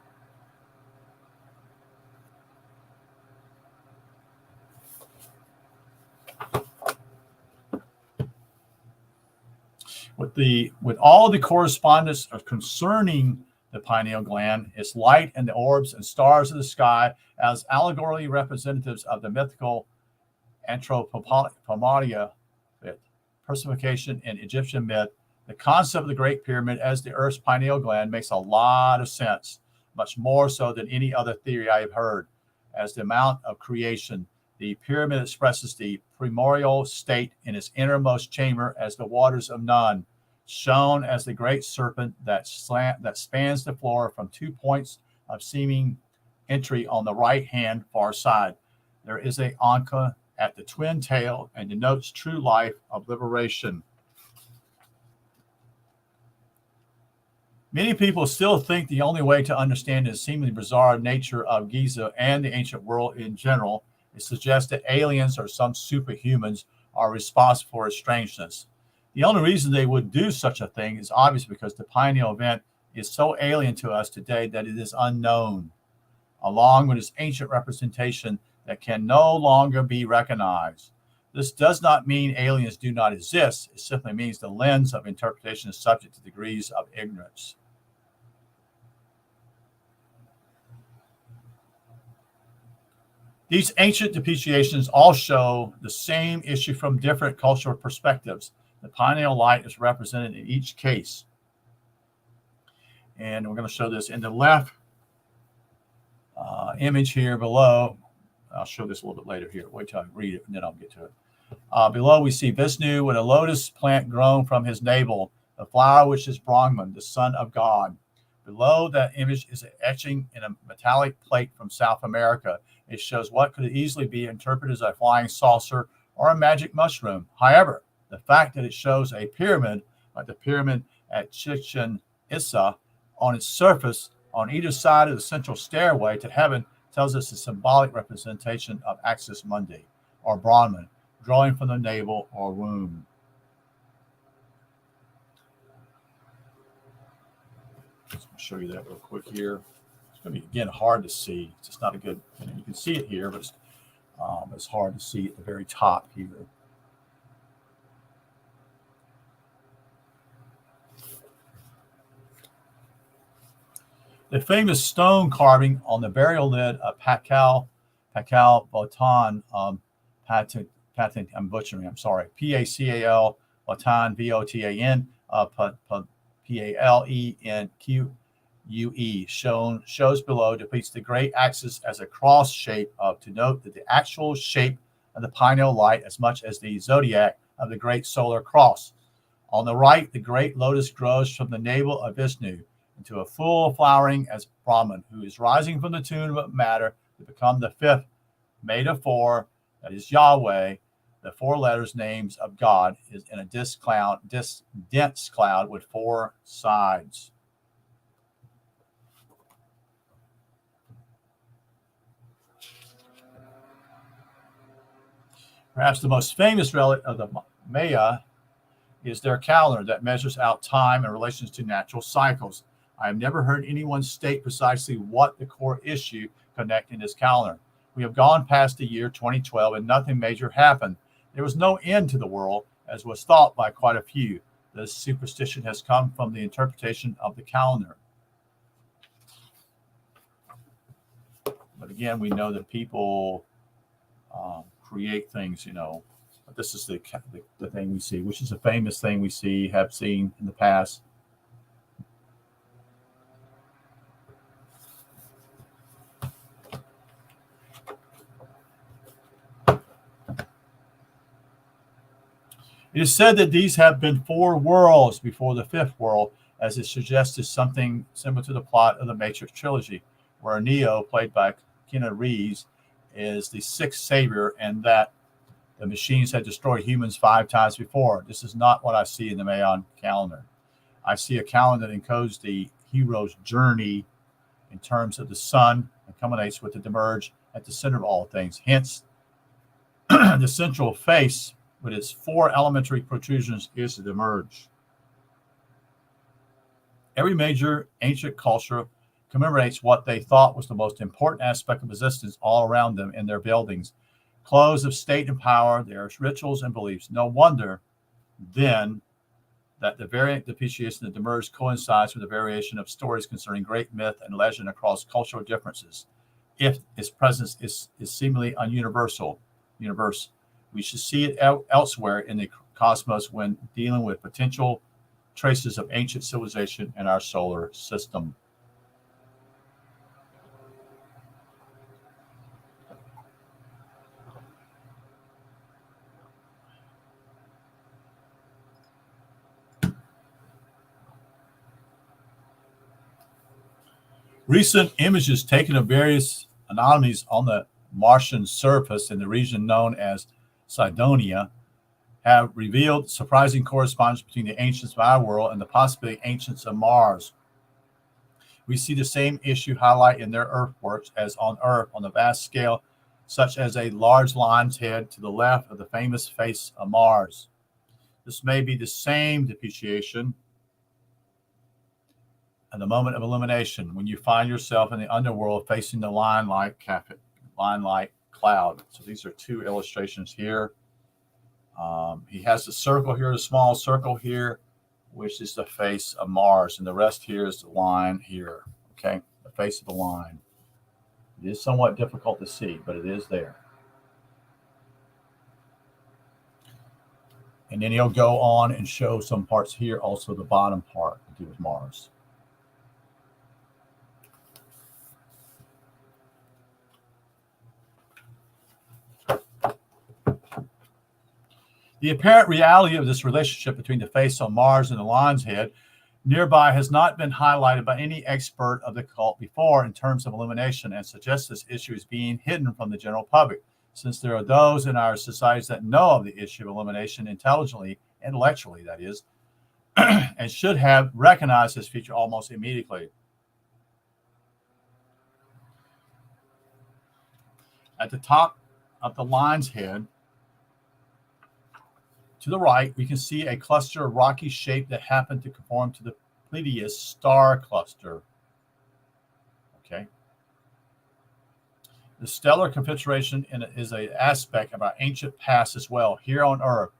With all the correspondence concerning the pineal gland, its light and the orbs and stars of the sky as allegorically representatives of the mythical anthropomatia, personification in Egyptian myth, the concept of the Great Pyramid as the Earth's pineal gland makes a lot of sense, much more so than any other theory I have heard. As the amount of creation, the pyramid expresses the primordial state in its innermost chamber as the waters of none, shown as the great serpent that spans the floor from 2 points of seeming entry on the right-hand far side. There is a anka at the twin tail and denotes true life of liberation. Many people still think the only way to understand the seemingly bizarre nature of Giza and the ancient world in general is to suggest that aliens or some superhumans are responsible for its strangeness. The only reason they would do such a thing is obvious because the pineal event is so alien to us today that it is unknown, along with its ancient representation that can no longer be recognized. This does not mean aliens do not exist. It simply means the lens of interpretation is subject to degrees of ignorance. These ancient depreciations all show the same issue from different cultural perspectives. The pineal light is represented in each case. And we're going to show this in the left image here below. I'll show this a little bit later here. Wait till I read it, and then I'll get to it. Below, we see Vishnu with a lotus plant grown from his navel, the flower which is Brahman, the son of God. Below that image is an etching in a metallic plate from South America. It shows what could easily be interpreted as a flying saucer or a magic mushroom. However, the fact that it shows a pyramid, like the pyramid at Chichen Itza, on its surface on either side of the central stairway to heaven tells us a symbolic representation of Axis Mundi, or Brahman, growing from the navel or womb. I'll show you that real quick here. It's going to be, again, hard to see. It's just not a good, you can see it here, but it's hard to see at the very top here. The famous stone carving on the burial lid of Pakal Bhutan, I'm butchering, I'm sorry, Pakal Bhutan, Bhutan, Palenque, shows below depicts the great axis as a cross shape to note that the actual shape of the pineal light as much as the zodiac of the great solar cross. On the right, the great lotus grows from the navel of Vishnu into a full flowering as Brahman, who is rising from the tomb of matter to become the fifth made of four, that is Yahweh. The four letters names of God is in a dense cloud with four sides. Perhaps the most famous relic of the Maya is their calendar that measures out time in relation to natural cycles. I have never heard anyone state precisely what the core issue connecting this calendar. We have gone past the year 2012 and nothing major happened. There was no end to the world, as was thought by quite a few. This superstition has come from the interpretation of the calendar. But again, we know that people create things, But this is the thing we see, which is a famous thing we have seen in the past. It is said that these have been four worlds before the fifth world, as it suggested something similar to the plot of the Matrix trilogy, where Neo, played by Keanu Reeves, is the sixth savior, and that the machines had destroyed humans 5 times before. This is not what I see in the Mayan calendar. I see a calendar that encodes the hero's journey in terms of the sun and culminates with the Demerge at the center of all things. Hence, the central face with its 4 elementary protrusions is the Demerge. Every major ancient culture commemorates what they thought was the most important aspect of existence all around them in their buildings. Clothes of state and power, their rituals and beliefs. No wonder, then, that the variant depreciation of the Demerge coincides with the variation of stories concerning great myth and legend across cultural differences. If its presence is seemingly universal, we should see it elsewhere in the cosmos when dealing with potential traces of ancient civilization in our solar system. Recent images taken of various anomalies on the Martian surface in the region known as Cydonia have revealed surprising correspondence between the ancients of our world and the possibly ancients of Mars. We see the same issue highlighted in their earthworks as on Earth on a vast scale, such as a large lion's head to the left of the famous face of Mars. This may be the same depreciation at the moment of illumination, when you find yourself in the underworld facing the lion-like cloud. So these are 2 illustrations here. He has a circle here, a small circle here, which is the face of Mars, and the rest here is the line here. Okay, the face of the line. It is somewhat difficult to see, but it is there. And then he'll go on and show some parts here, also the bottom part to do with Mars. The apparent reality of this relationship between the face on Mars and the lion's head nearby has not been highlighted by any expert of the occult before in terms of illumination, and suggests this issue is being hidden from the general public, since there are those in our societies that know of the issue of illumination intellectually, that is, and should have recognized this feature almost immediately. At the top of the lion's head, to the right, we can see a cluster of rocky shape that happened to conform to the Pleiades star cluster. Okay. The stellar configuration is an aspect of our ancient past as well. Here on Earth,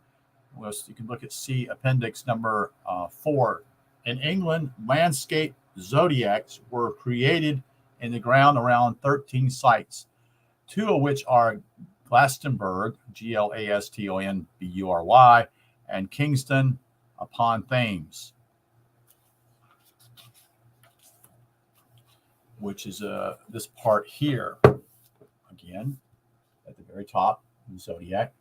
you can look at C appendix number 4. In England, landscape zodiacs were created in the ground around 13 sites, 2 of which are Glastonbury, Glastonbury, and Kingston upon Thames, which is this part here. Again, at the very top, the zodiac.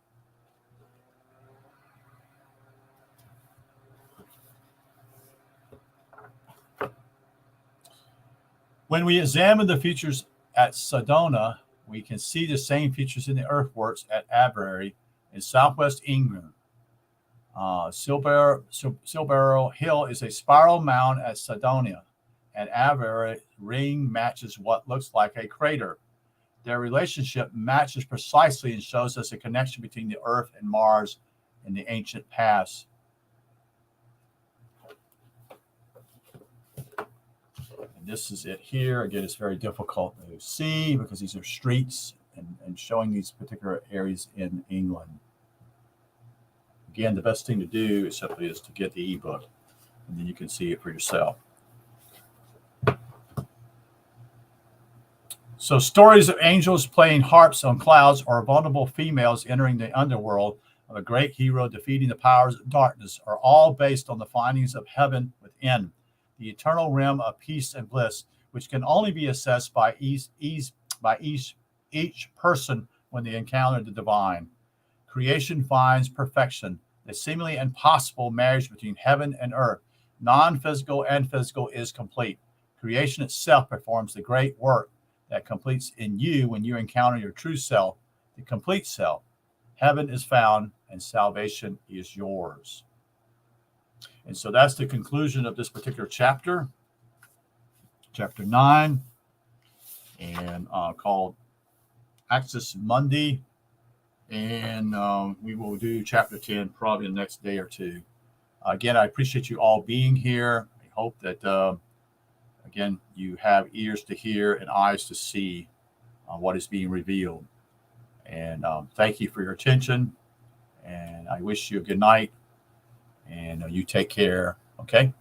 When we examine the features at Sedona, we can see the same features in the earthworks at Avebury in southwest England. Silborough Hill is a spiral mound at Sedona, and Avebury ring matches what looks like a crater. Their relationship matches precisely and shows us a connection between the Earth and Mars in the ancient past. This is it here. Again, it's very difficult to see because these are streets and showing these particular areas in England. Again, the best thing to do simply is to get the ebook, and then you can see it for yourself. So stories of angels playing harps on clouds or vulnerable females entering the underworld of a great hero defeating the powers of darkness are all based on the findings of heaven within, the eternal realm of peace and bliss, which can only be assessed by each person when they encounter the divine. Creation finds perfection, the seemingly impossible marriage between heaven and earth. Non-physical and physical is complete. Creation itself performs the great work that completes in you when you encounter your true self, the complete self. Heaven is found and salvation is yours. And so that's the conclusion of this particular chapter, chapter 9, and called Axis Mundi. And we will do chapter 10 probably the next day or two. Again, I appreciate you all being here. I hope that, again, you have ears to hear and eyes to see what is being revealed. And thank you for your attention. And I wish you a good night. And you take care. Okay.